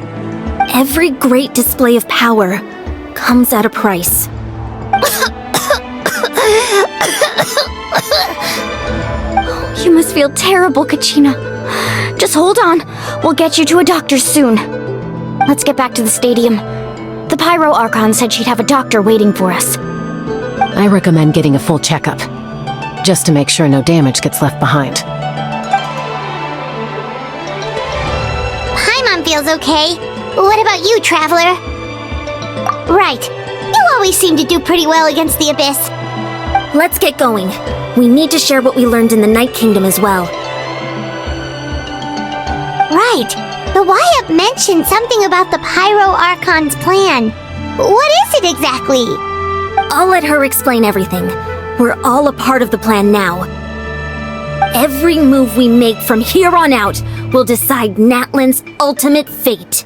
Every great display of power comes at a price. You must feel terrible, Kachina. Just hold on. We'll get you to a doctor soon. Let's get back to the stadium. The Pyro Archon said she'd have a doctor waiting for us. I recommend getting a full checkup, just to make sure no damage gets left behind. Paimon feels okay. What about you, Traveler? Right. You always seem to do pretty well against the Abyss. Let's get going. We need to share what we learned in the Night Kingdom as well. Right. The Wyatt mentioned something about the Pyro Archon's plan. What is it exactly? I'll let her explain everything. We're all a part of the plan now. Every move we make from here on out will decide Natlan's ultimate fate.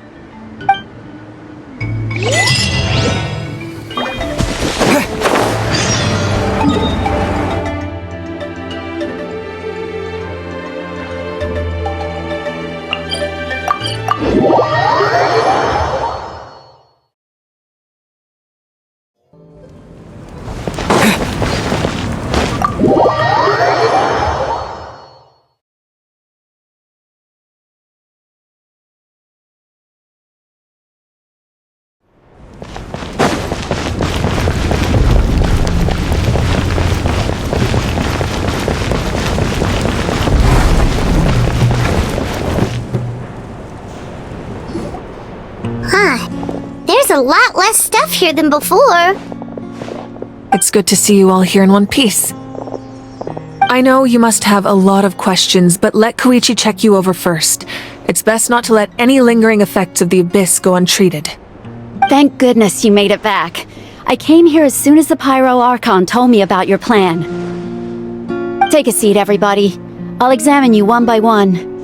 There's a lot less stuff here than before. It's good to see you all here in one piece. I know you must have a lot of questions, but let Koichi check you over first. It's best not to let any lingering effects of the Abyss go untreated. Thank goodness you made it back. I came here as soon as the Pyro Archon told me about your plan. Take a seat, everybody. I'll examine you one by one.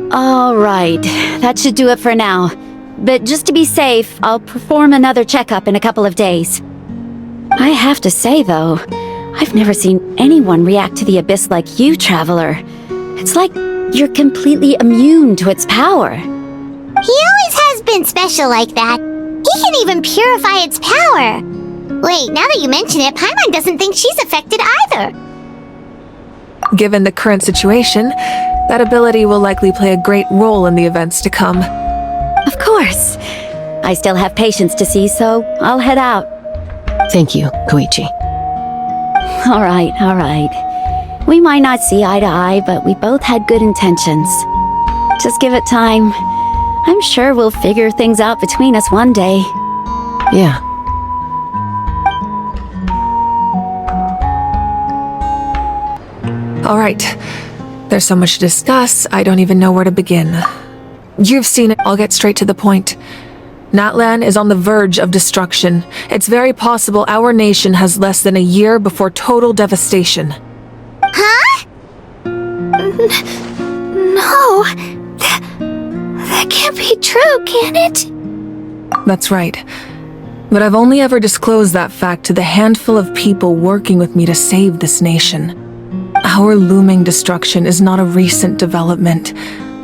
All right, that should do it for now. But just to be safe, I'll perform another checkup in a couple of days. I have to say, though, I've never seen anyone react to the Abyss like you, Traveler. It's like you're completely immune to its power. He always has been special like that. He can even purify its power. Wait, now that you mention it, Paimon doesn't think she's affected either. Given the current situation, that ability will likely play a great role in the events to come. Of course. I still have patients to see, so I'll head out. Thank you, Koichi. All right. We might not see eye to eye, but we both had good intentions. Just give it time. I'm sure we'll figure things out between us one day. Yeah. All right. There's so much to discuss, I don't even know where to begin. You've seen it, I'll get straight to the point. Natlan is on the verge of destruction. It's very possible our nation has less than a year before total devastation. Huh? No. That can't be true, can it? That's right. But I've only ever disclosed that fact to the handful of people working with me to save this nation. Our looming destruction is not a recent development,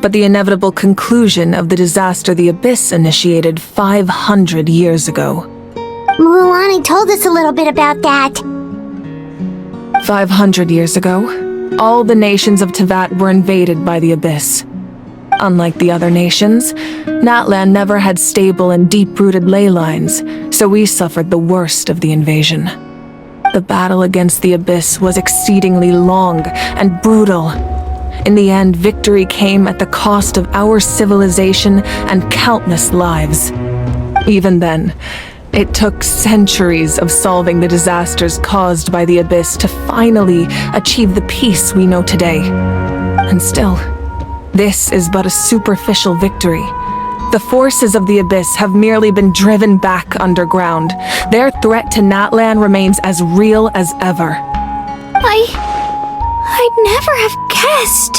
but the inevitable conclusion of the disaster the Abyss initiated 500 years ago. Mualani told us a little bit about that. 500 years ago, all the nations of Teyvat were invaded by the Abyss. Unlike the other nations, Natlan never had stable and deep-rooted ley lines, so we suffered the worst of the invasion. The battle against the Abyss was exceedingly long and brutal. In the end, victory came at the cost of our civilization and countless lives. Even then, it took centuries of solving the disasters caused by the Abyss to finally achieve the peace we know today. And still, this is but a superficial victory. The forces of the Abyss have merely been driven back underground. Their threat to Natlan remains as real as ever. I'd never have guessed.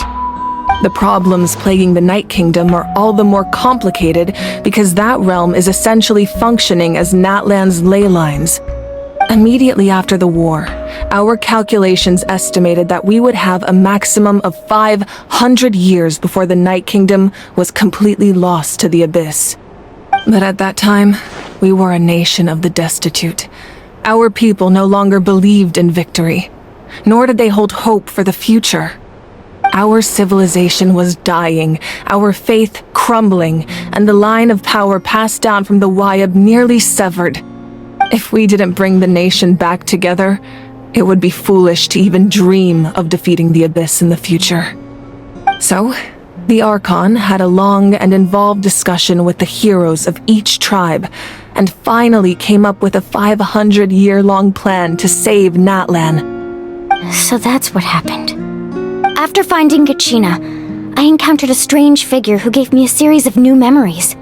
The problems plaguing the Night Kingdom are all the more complicated because that realm is essentially functioning as Natlan's ley lines. Immediately after the war, our calculations estimated that we would have a maximum of 500 years before the Night Kingdom was completely lost to the Abyss. But at that time, we were a nation of the destitute. Our people no longer believed in victory, nor did they hold hope for the future. Our civilization was dying, our faith crumbling, and the line of power passed down from the Wayab nearly severed. If we didn't bring the nation back together, it would be foolish to even dream of defeating the Abyss in the future. So, the Archon had a long and involved discussion with the heroes of each tribe, and finally came up with a 500-year-long plan to save Natlan. So that's what happened. After finding Gachina, I encountered a strange figure who gave me a series of new memories.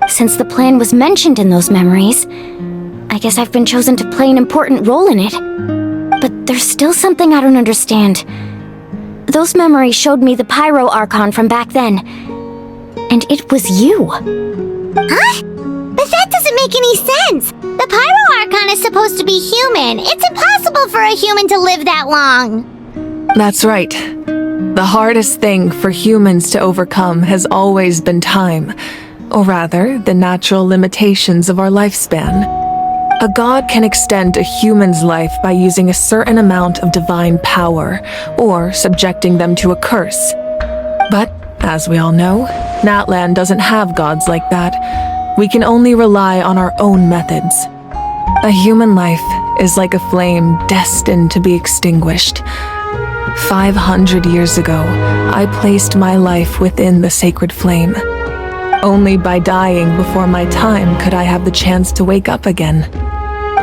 Since the plan was mentioned in those memories, I guess I've been chosen to play an important role in it. But there's still something I don't understand. Those memories showed me the Pyro Archon from back then. And it was you. Huh? But that doesn't make any sense. The Pyro Archon is supposed to be human. It's impossible for a human to live that long. That's right. The hardest thing for humans to overcome has always been time, or rather, the natural limitations of our lifespan. A god can extend a human's life by using a certain amount of divine power, or subjecting them to a curse. But, as we all know, Natlan doesn't have gods like that. We can only rely on our own methods. A human life is like a flame destined to be extinguished. 500 years ago, I placed my life within the sacred flame. Only by dying before my time could I have the chance to wake up again.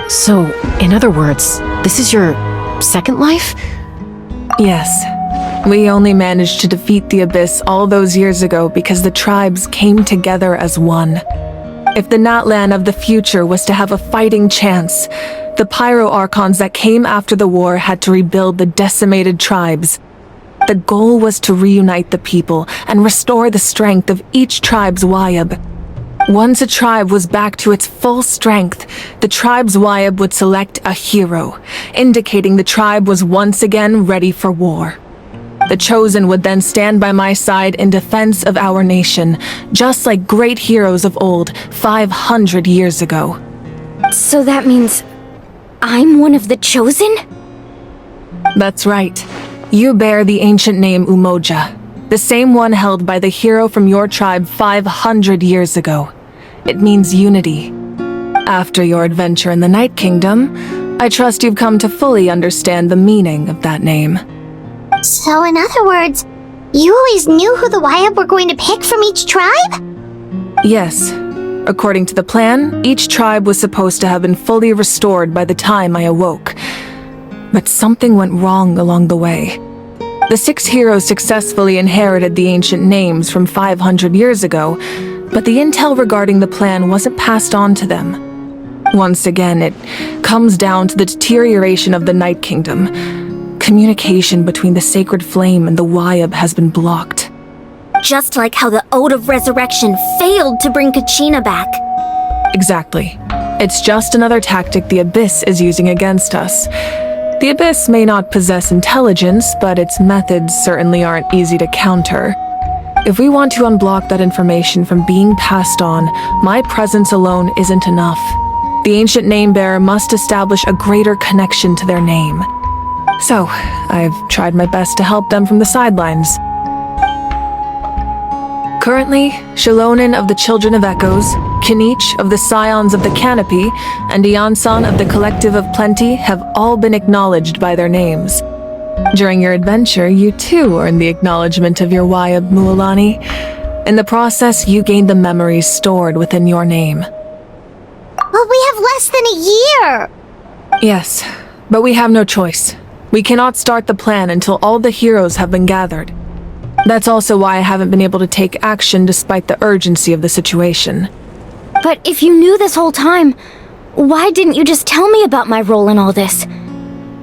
So, in other words, this is your second life? Yes. We only managed to defeat the Abyss all those years ago because the tribes came together as one. If the Natlan of the future was to have a fighting chance, the Pyro Archons that came after the war had to rebuild the decimated tribes. The goal was to reunite the people and restore the strength of each tribe's Wayab. Once a tribe was back to its full strength, the tribe's Wayab would select a hero, indicating the tribe was once again ready for war. The Chosen would then stand by my side in defense of our nation, just like great heroes of old 500 years ago. So that means I'm one of the Chosen? That's right. You bear the ancient name Umoja, the same one held by the hero from your tribe 500 years ago. It means unity. After your adventure in the Night Kingdom, I trust you've come to fully understand the meaning of that name. So in other words, you always knew who the Wayab were going to pick from each tribe? Yes. According to the plan, each tribe was supposed to have been fully restored by the time I awoke. But something went wrong along the way. The 6 heroes successfully inherited the ancient names from 500 years ago, but the intel regarding the plan wasn't passed on to them. Once again, it comes down to the deterioration of the Night Kingdom. Communication between the Sacred Flame and the Wayab has been blocked. Just like how the Ode of Resurrection failed to bring Gachina back. Exactly. It's just another tactic the Abyss is using against us. The Abyss may not possess intelligence, but its methods certainly aren't easy to counter. If we want to unblock that information from being passed on, my presence alone isn't enough. The ancient name-bearer must establish a greater connection to their name. So, I've tried my best to help them from the sidelines. Currently, Shilonen of the Children of Echoes, Kinich of the Scions of the Canopy, and Iansan of the Collective of Plenty have all been acknowledged by their names. During your adventure, you too earned the acknowledgement of your Wayab Mualani. In the process, you gained the memories stored within your name. But we have less than a year! Yes, but we have no choice. We cannot start the plan until all the heroes have been gathered. That's also why I haven't been able to take action despite the urgency of the situation. But if you knew this whole time, why didn't you just tell me about my role in all this?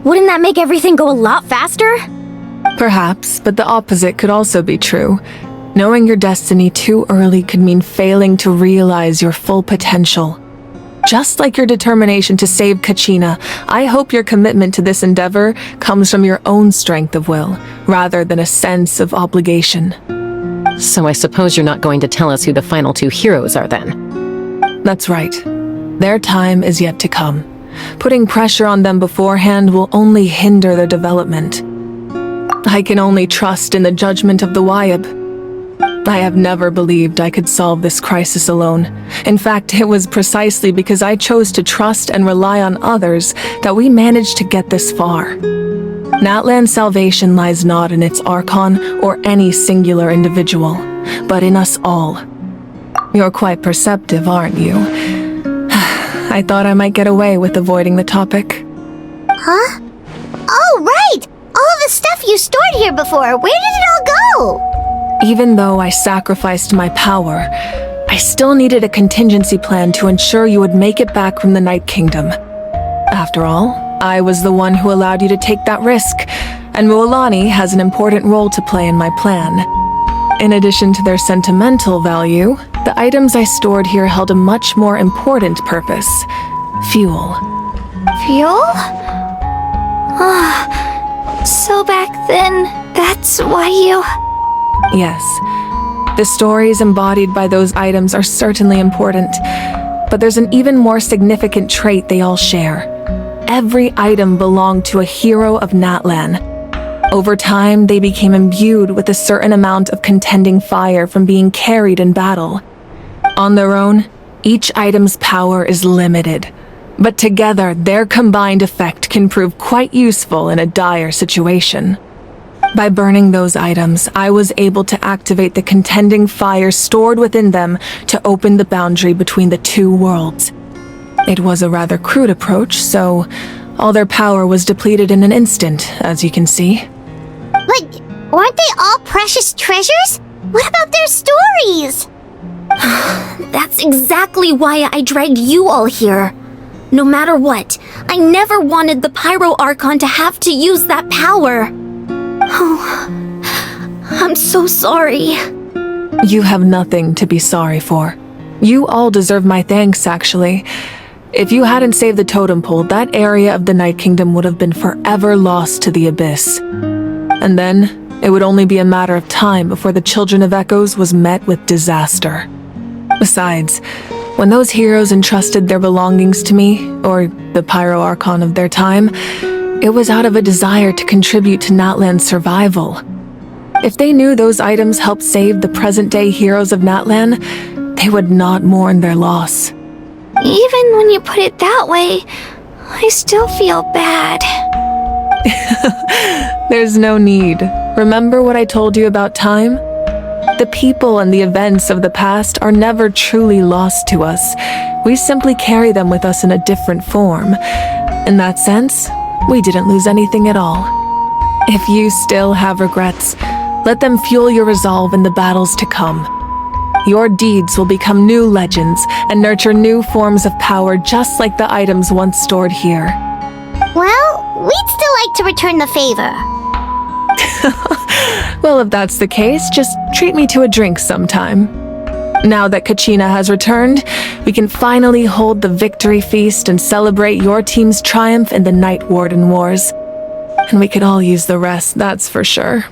Wouldn't that make everything go a lot faster? Perhaps, but the opposite could also be true. Knowing your destiny too early could mean failing to realize your full potential. Just like your determination to save Kachina, I hope your commitment to this endeavor comes from your own strength of will, rather than a sense of obligation. So I suppose you're not going to tell us who the final two heroes are then? That's right. Their time is yet to come. Putting pressure on them beforehand will only hinder their development. I can only trust in the judgment of the Wayab. I have never believed I could solve this crisis alone. In fact, it was precisely because I chose to trust and rely on others that we managed to get this far. Natlan's salvation lies not in its Archon or any singular individual, but in us all. You're quite perceptive, aren't you? I thought I might get away with avoiding the topic. Huh? Oh, right! All the stuff you stored here before, where did it all go? Even though I sacrificed my power, I still needed a contingency plan to ensure you would make it back from the Night Kingdom. After all, I was the one who allowed you to take that risk, and Mualani has an important role to play in my plan. In addition to their sentimental value, the items I stored here held a much more important purpose: fuel. Fuel? So back then, that's why you... Yes, the stories embodied by those items are certainly important, but there's an even more significant trait they all share. Every item belonged to a hero of Natlan. Over time, they became imbued with a certain amount of contending fire from being carried in battle. On their own, each item's power is limited, but together their combined effect can prove quite useful in a dire situation. By burning those items, I was able to activate the contending fire stored within them to open the boundary between the two worlds. It was a rather crude approach, so all their power was depleted in an instant, as you can see. But weren't they all precious treasures? What about their stories? That's exactly why I dragged you all here. No matter what, I never wanted the Pyro Archon to have to use that power. Oh, I'm so sorry. You have nothing to be sorry for. You all deserve my thanks, actually. If you hadn't saved the totem pole, that area of the Night Kingdom would have been forever lost to the abyss. And then, it would only be a matter of time before the Children of Echoes was met with disaster. Besides, when those heroes entrusted their belongings to me, or the Pyro Archon of their time, it was out of a desire to contribute to Natlan's survival. If they knew those items helped save the present-day heroes of Natlan, they would not mourn their loss. Even when you put it that way, I still feel bad. There's no need. Remember what I told you about time? The people and the events of the past are never truly lost to us. We simply carry them with us in a different form. In that sense, we didn't lose anything at all. If you still have regrets, let them fuel your resolve in the battles to come. Your deeds will become new legends and nurture new forms of power just like the items once stored here. Well, we'd still like to return the favor. Well, if that's the case, just treat me to a drink sometime. Now that Kachina has returned, we can finally hold the victory feast and celebrate your team's triumph in the Night Warden Wars. And we could all use the rest, that's for sure.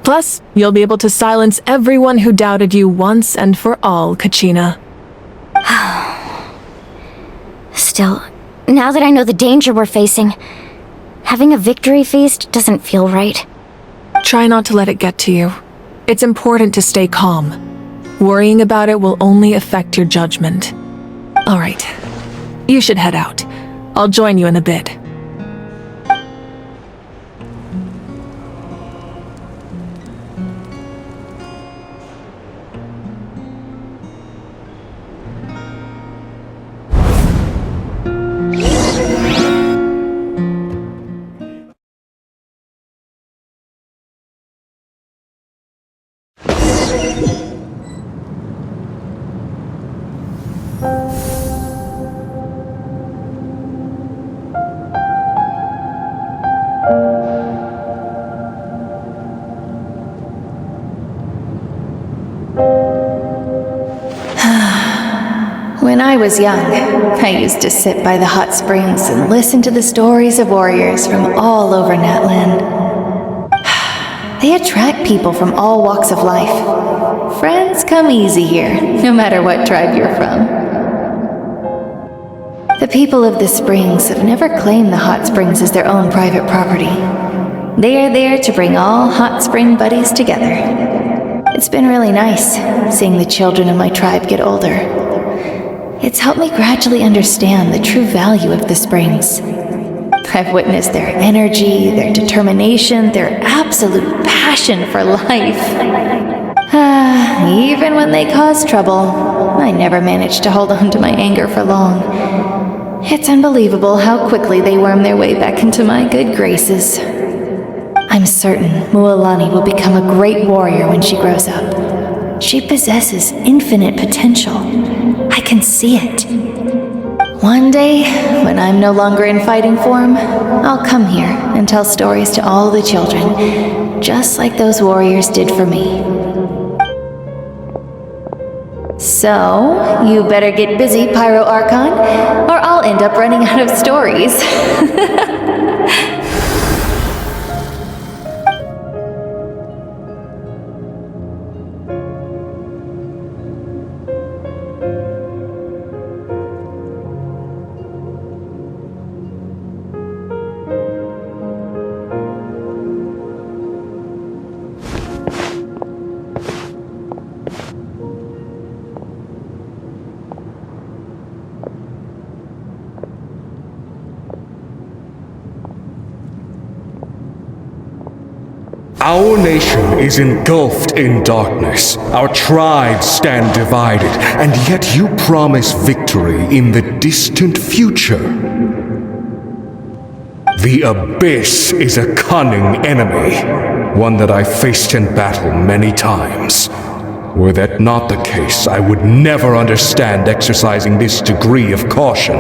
Plus, you'll be able to silence everyone who doubted you once and for all, Kachina. Still, now that I know the danger we're facing, having a victory feast doesn't feel right. Try not to let it get to you. It's important to stay calm. Worrying about it will only affect your judgment. All right, you should head out. I'll join you in a bit. When I was young, I used to sit by the hot springs and listen to the stories of warriors from all over Natlan. They attract people from all walks of life. Friends come easy here, no matter what tribe you're from. The people of the springs have never claimed the hot springs as their own private property. They are there to bring all hot spring buddies together. It's been really nice seeing the children of my tribe get older. It's helped me gradually understand the true value of the springs. I've witnessed their energy, their determination, their absolute passion for life. Even when they cause trouble, I never managed to hold on to my anger for long. It's unbelievable how quickly they worm their way back into my good graces. I'm certain Mualani will become a great warrior when she grows up. She possesses infinite potential. I can see it. One day, when I'm no longer in fighting form, I'll come here and tell stories to all the children, just like those warriors did for me. So, you better get busy, Pyro Archon, or I'll end up running out of stories. Our nation is engulfed in darkness. Our tribes stand divided, and yet you promise victory in the distant future. The Abyss is a cunning enemy, one that I faced in battle many times. Were that not the case, I would never understand exercising this degree of caution.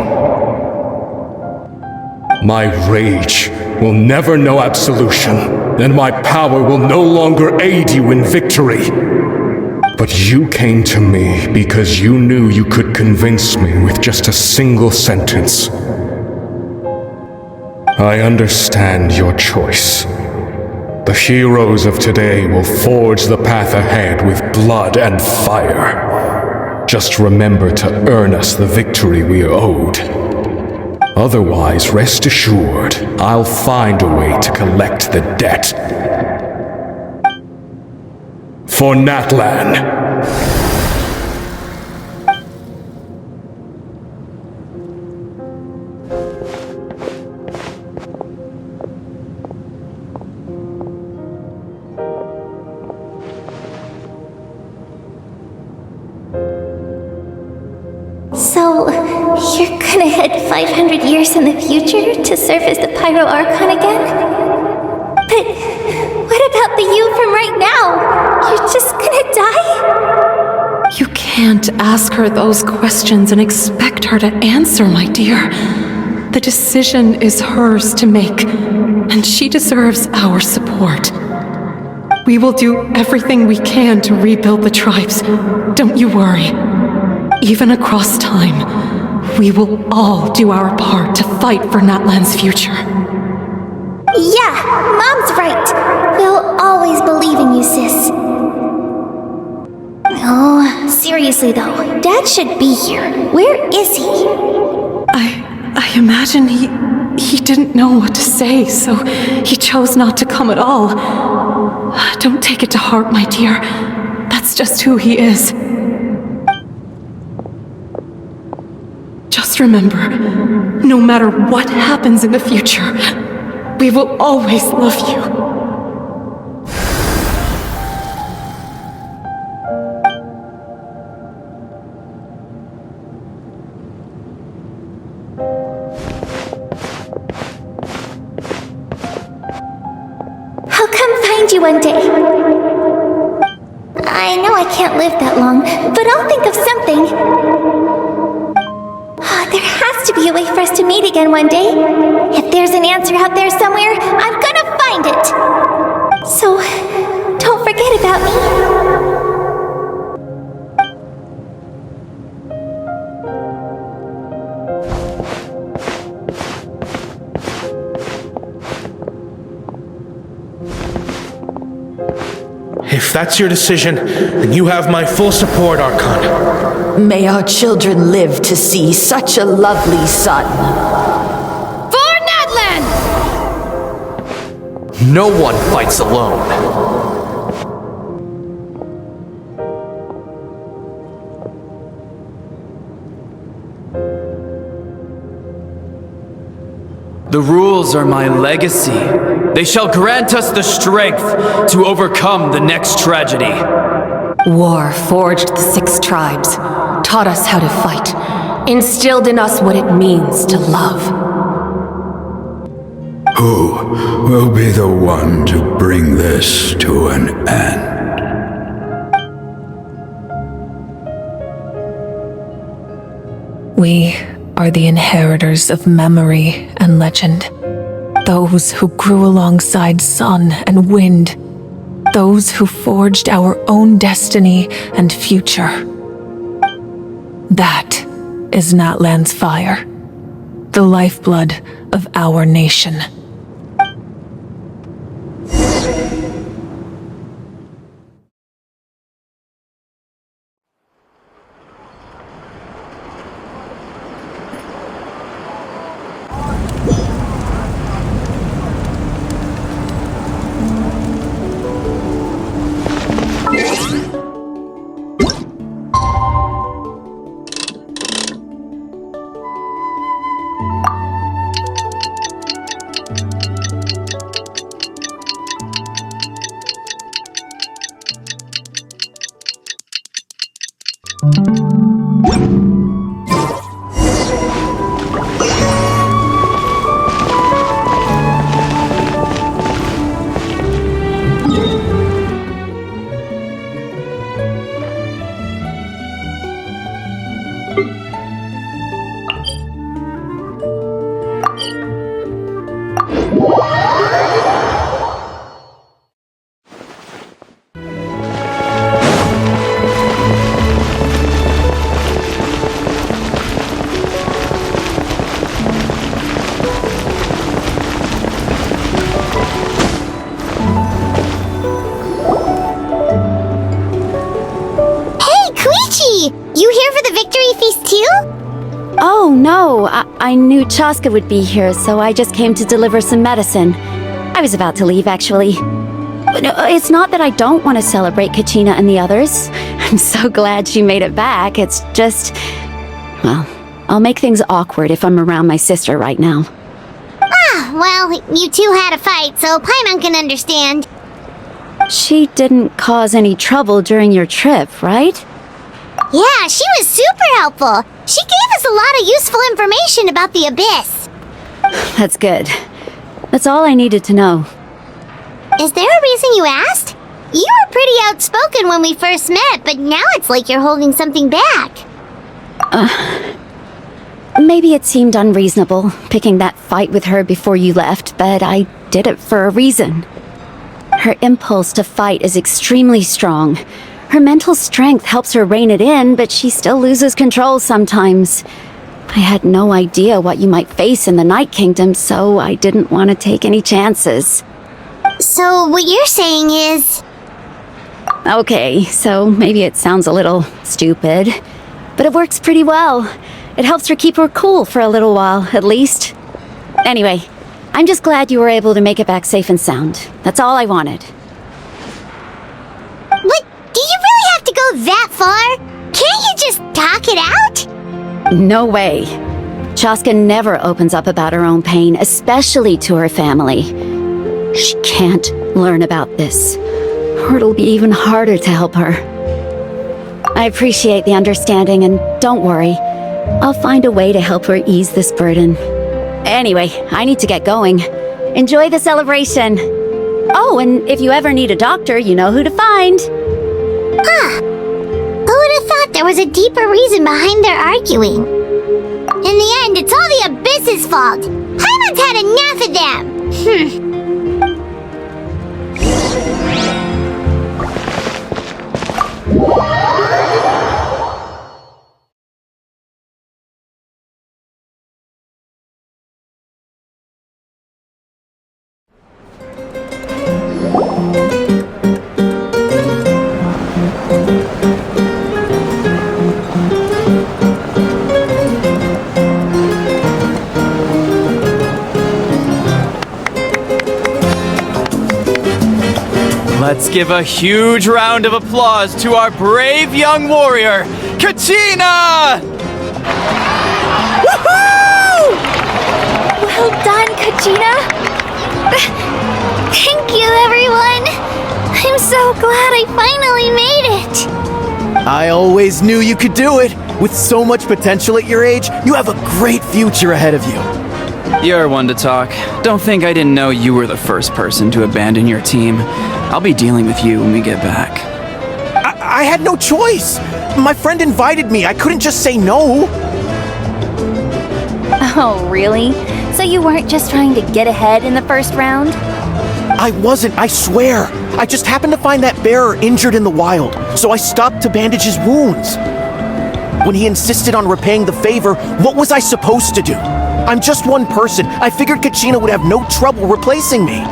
My rage will never know absolution, and my power will no longer aid you in victory. But you came to me because you knew you could convince me with just a single sentence. I understand your choice. The heroes of today will forge the path ahead with blood and fire. Just remember to earn us the victory we are owed. Otherwise, rest assured, I'll find a way to collect the debt. For Natlan. So, you're gonna head 500 years in the future to serve as the Pyro Archon again? But what about the you from right now? You're just gonna die? You can't ask her those questions and expect her to answer, my dear. The decision is hers to make, and she deserves our support. We will do everything we can to rebuild the tribes. Don't you worry. Even across time, we will all do our part to fight for Natlan's future. Yeah, Mom's right. We'll always believe in you, sis. Oh, seriously though, Dad should be here. Where is he? I imagine he didn't know what to say, so he chose not to come at all. Don't take it to heart, my dear. That's just who he is. remember, no matter what happens in the future, we will always love you. I'll come find you one day. I know I can't live that long, but I'll think of something. There has to be a way for us to meet again one day. If there's an answer out there somewhere, I'm gonna find it. So, don't forget about me. If that's your decision, then you have my full support, Archon. May our children live to see such a lovely son. For Nadlan! No one fights alone. The rules are my legacy. They shall grant us the strength to overcome the next tragedy. War forged the 6 tribes, taught us how to fight, instilled in us what it means to love. Who will be the one to bring this to an end? We are the inheritors of memory and legend. Those who grew alongside sun and wind. Those who forged our own destiny and future. That is Natlan's fire, the lifeblood of our nation. Oh, no. I knew Chaska would be here, so I just came to deliver some medicine. I was about to leave, actually. But it's not that I don't want to celebrate Kachina and the others. I'm so glad she made it back. It's just... well, I'll make things awkward if I'm around my sister right now. Well, you two had a fight, so Paimon can understand. She didn't cause any trouble during your trip, right? Yeah, she was super helpful. She gave us a lot of useful information about the Abyss. That's good. That's all I needed to know. Is there a reason you asked? You were pretty outspoken when we first met, but now it's like you're holding something back. Maybe it seemed unreasonable, picking that fight with her before you left, but I did it for a reason. Her impulse to fight is extremely strong. Her mental strength helps her rein it in, but she still loses control sometimes. I had no idea what you might face in the Night Kingdom, so I didn't want to take any chances. So what you're saying is... Okay, so maybe it sounds a little stupid, but it works pretty well. It helps her keep her cool for a little while, at least. Anyway, I'm just glad you were able to make it back safe and sound. That's all I wanted. What? Do you really have to go that far? Can't you just talk it out? No way. Chaska never opens up about her own pain, especially to her family. She can't learn about this, or it'll be even harder to help her. I appreciate the understanding, and don't worry. I'll find a way to help her ease this burden. Anyway, I need to get going. Enjoy the celebration. Oh, and if you ever need a doctor, you know who to find. Who would have thought there was a deeper reason behind their arguing? In the end, it's all the Abyss's fault. Paimon's had enough of them. Let's give a huge round of applause to our brave young warrior, Kachina! Woohoo! Well done, Kachina! Thank you, everyone! I'm so glad I finally made it! I always knew you could do it! With so much potential at your age, you have a great future ahead of you. You're one to talk. Don't think I didn't know you were the first person to abandon your team. I'll be dealing with you when we get back. I had no choice! My friend invited me, I couldn't just say no! Oh, really? So you weren't just trying to get ahead in the first round? I wasn't, I swear! I just happened to find that bearer injured in the wild, so I stopped to bandage his wounds. When he insisted on repaying the favor, what was I supposed to do? I'm just one person. I figured Kachina would have no trouble replacing me.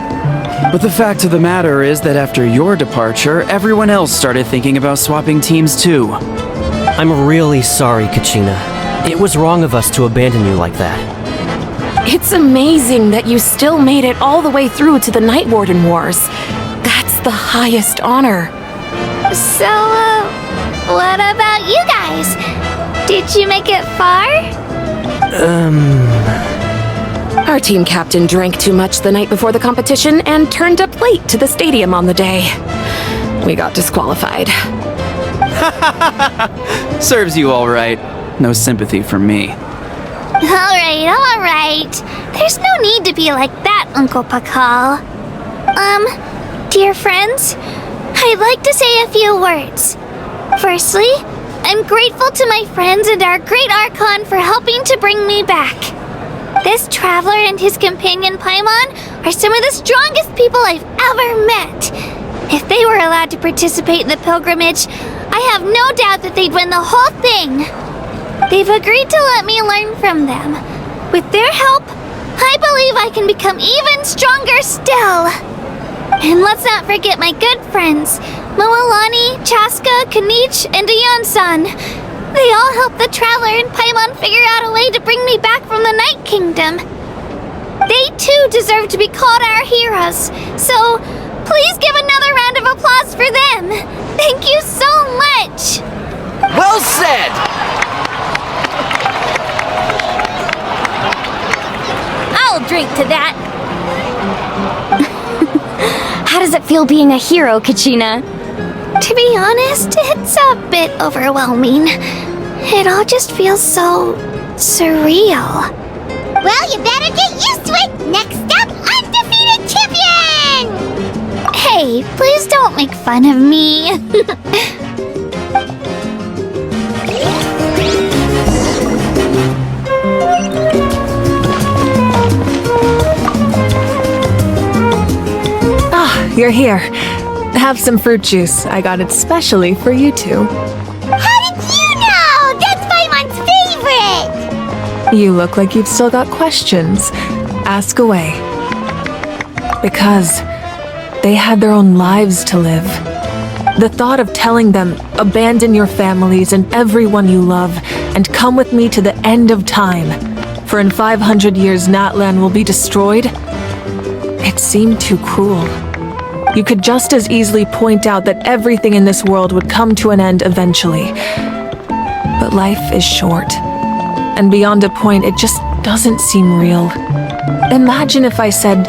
But the fact of the matter is that after your departure, everyone else started thinking about swapping teams too. I'm really sorry, Kachina. It was wrong of us to abandon you like that. It's amazing that you still made it all the way through to the Night Warden Wars. That's the highest honor. So, what about you guys? Did you make it far? Our team captain drank too much the night before the competition and turned up late to the stadium on the day. We got disqualified. Serves you all right. No sympathy from me. Alright. There's no need to be like that, Uncle Pakal. Dear friends, I'd like to say a few words. Firstly, I'm grateful to my friends and our great Archon for helping to bring me back. This traveler and his companion Paimon are some of the strongest people I've ever met. If they were allowed to participate in the pilgrimage, I have no doubt that they'd win the whole thing. They've agreed to let me learn from them. With their help, I believe I can become even stronger still. And let's not forget my good friends, Moalani, Chaska, Kanich, and Ayan-san. They all helped the Traveler and Paimon figure out a way to bring me back from the Night Kingdom. They too deserve to be called our heroes, so please give another round of applause for them. Thank you so much. Well said! I'll drink to that. How does it feel being a hero, Kachina? To be honest, it's a bit overwhelming. It all just feels so surreal. Well, you better get used to it! Next up, undefeated champion! Hey, please don't make fun of me. You're here. Have some fruit juice. I got it specially for you two. How did you know? That's Paimon's favorite! You look like you've still got questions. Ask away. Because they had their own lives to live. The thought of telling them, abandon your families and everyone you love, and come with me to the end of time, for in 500 years Natlan will be destroyed, it seemed too cruel. You could just as easily point out that everything in this world would come to an end eventually. But life is short. and beyond a point, it just doesn't seem real. Imagine if I said,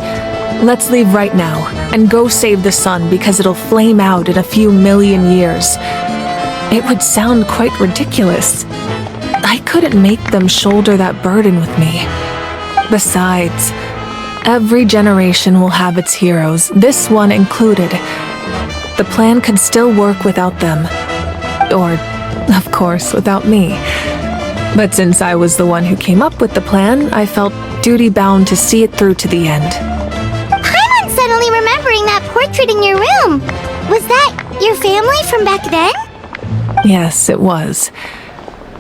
let's leave right now and go save the sun because it'll flame out in a few million years. It would sound quite ridiculous. I couldn't make them shoulder that burden with me. Besides, every generation will have its heroes, this one included. The plan could still work without them. Or, of course, without me. But since I was the one who came up with the plan, I felt duty-bound to see it through to the end. I'm suddenly remembering that portrait in your room. Was that your family from back then? Yes, it was.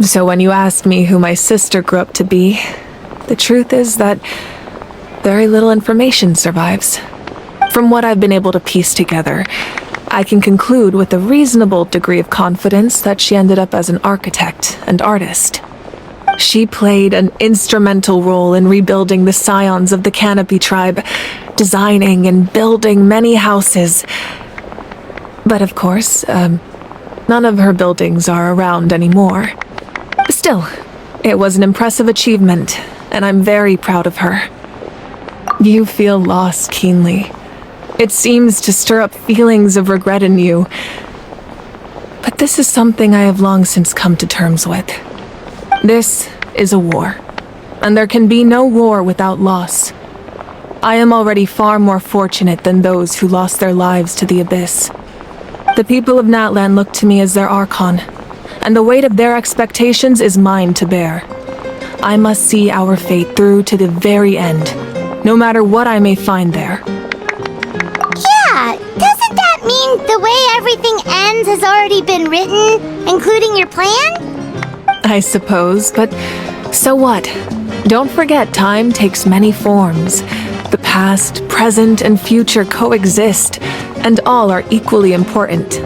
So when you asked me who my sister grew up to be, the truth is that very little information survives. From what I've been able to piece together, I can conclude with a reasonable degree of confidence that she ended up as an architect and artist. She played an instrumental role in rebuilding the scions of the Canopy tribe, designing and building many houses. But of course, none of her buildings are around anymore. Still, it was an impressive achievement, and I'm very proud of her. You feel loss keenly. It seems to stir up feelings of regret in you. But this is something I have long since come to terms with. This is a war, and there can be no war without loss. I am already far more fortunate than those who lost their lives to the Abyss. The people of Natlan look to me as their Archon, and the weight of their expectations is mine to bear. I must see our fate through to the very end, no matter what I may find there. Yeah, doesn't that mean the way everything ends has already been written, including your plan? I suppose, but so what? Don't forget, time takes many forms. The past, present, and future coexist, and all are equally important.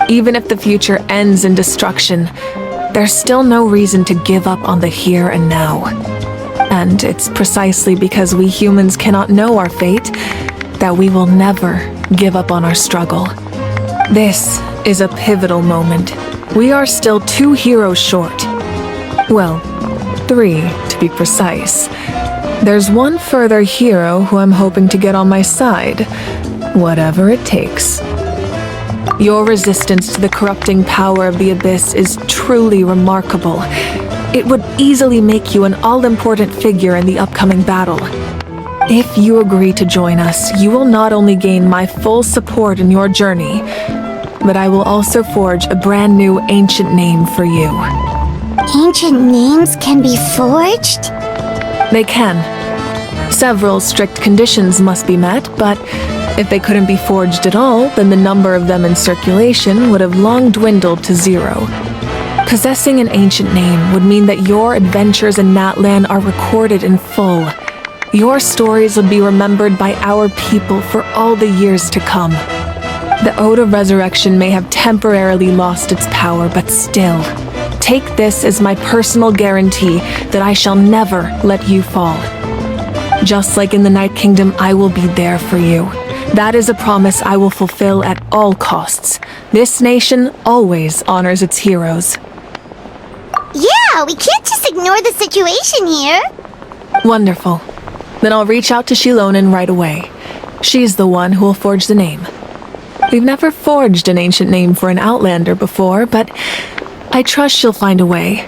Even if the future ends in destruction, there's still no reason to give up on the here and now. And it's precisely because we humans cannot know our fate that we will never give up on our struggle. This is a pivotal moment. We are still 2 heroes short. Well, 3 to be precise. There's one further hero who I'm hoping to get on my side, whatever it takes. Your resistance to the corrupting power of the Abyss is truly remarkable. It would easily make you an all-important figure in the upcoming battle. If you agree to join us, you will not only gain my full support in your journey, but I will also forge a brand new ancient name for you. Ancient names can be forged? They can. Several strict conditions must be met, but if they couldn't be forged at all, then the number of them in circulation would have long dwindled to 0. Possessing an ancient name would mean that your adventures in Natlan are recorded in full. Your stories would be remembered by our people for all the years to come. The Ode of Resurrection may have temporarily lost its power, but still, take this as my personal guarantee that I shall never let you fall. Just like in the Night Kingdom, I will be there for you. That is a promise I will fulfill at all costs. This nation always honors its heroes. Yeah, we can't just ignore the situation here. Wonderful. Then I'll reach out to Shilonen right away. She's the one who will forge the name. We've never forged an ancient name for an Outlander before, but I trust she'll find a way.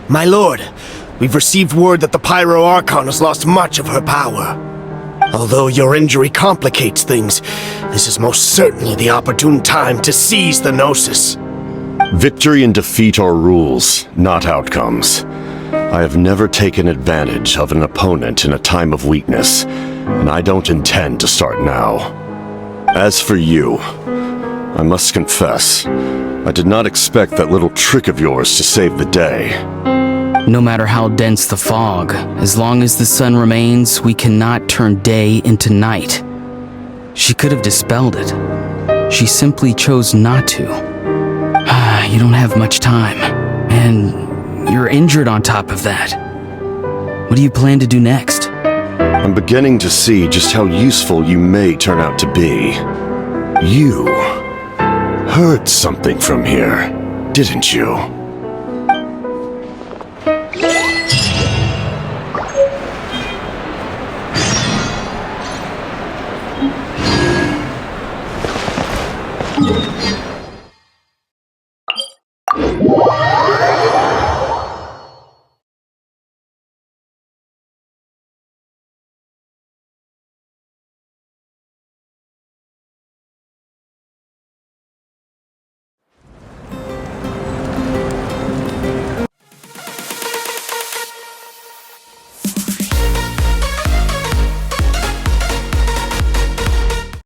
My lord, we've received word that the Pyro Archon has lost much of her power. Although your injury complicates things, this is most certainly the opportune time to seize the Gnosis. Victory and defeat are rules, not outcomes. I have never taken advantage of an opponent in a time of weakness, and I don't intend to start now. As for you, I must confess, I did not expect that little trick of yours to save the day. No matter how dense the fog, as long as the sun remains, we cannot turn day into night. She could have dispelled it. She simply chose not to. You don't have much time, and you're injured on top of that. What do you plan to do next? I'm beginning to see just how useful you may turn out to be. You heard something from here, didn't you?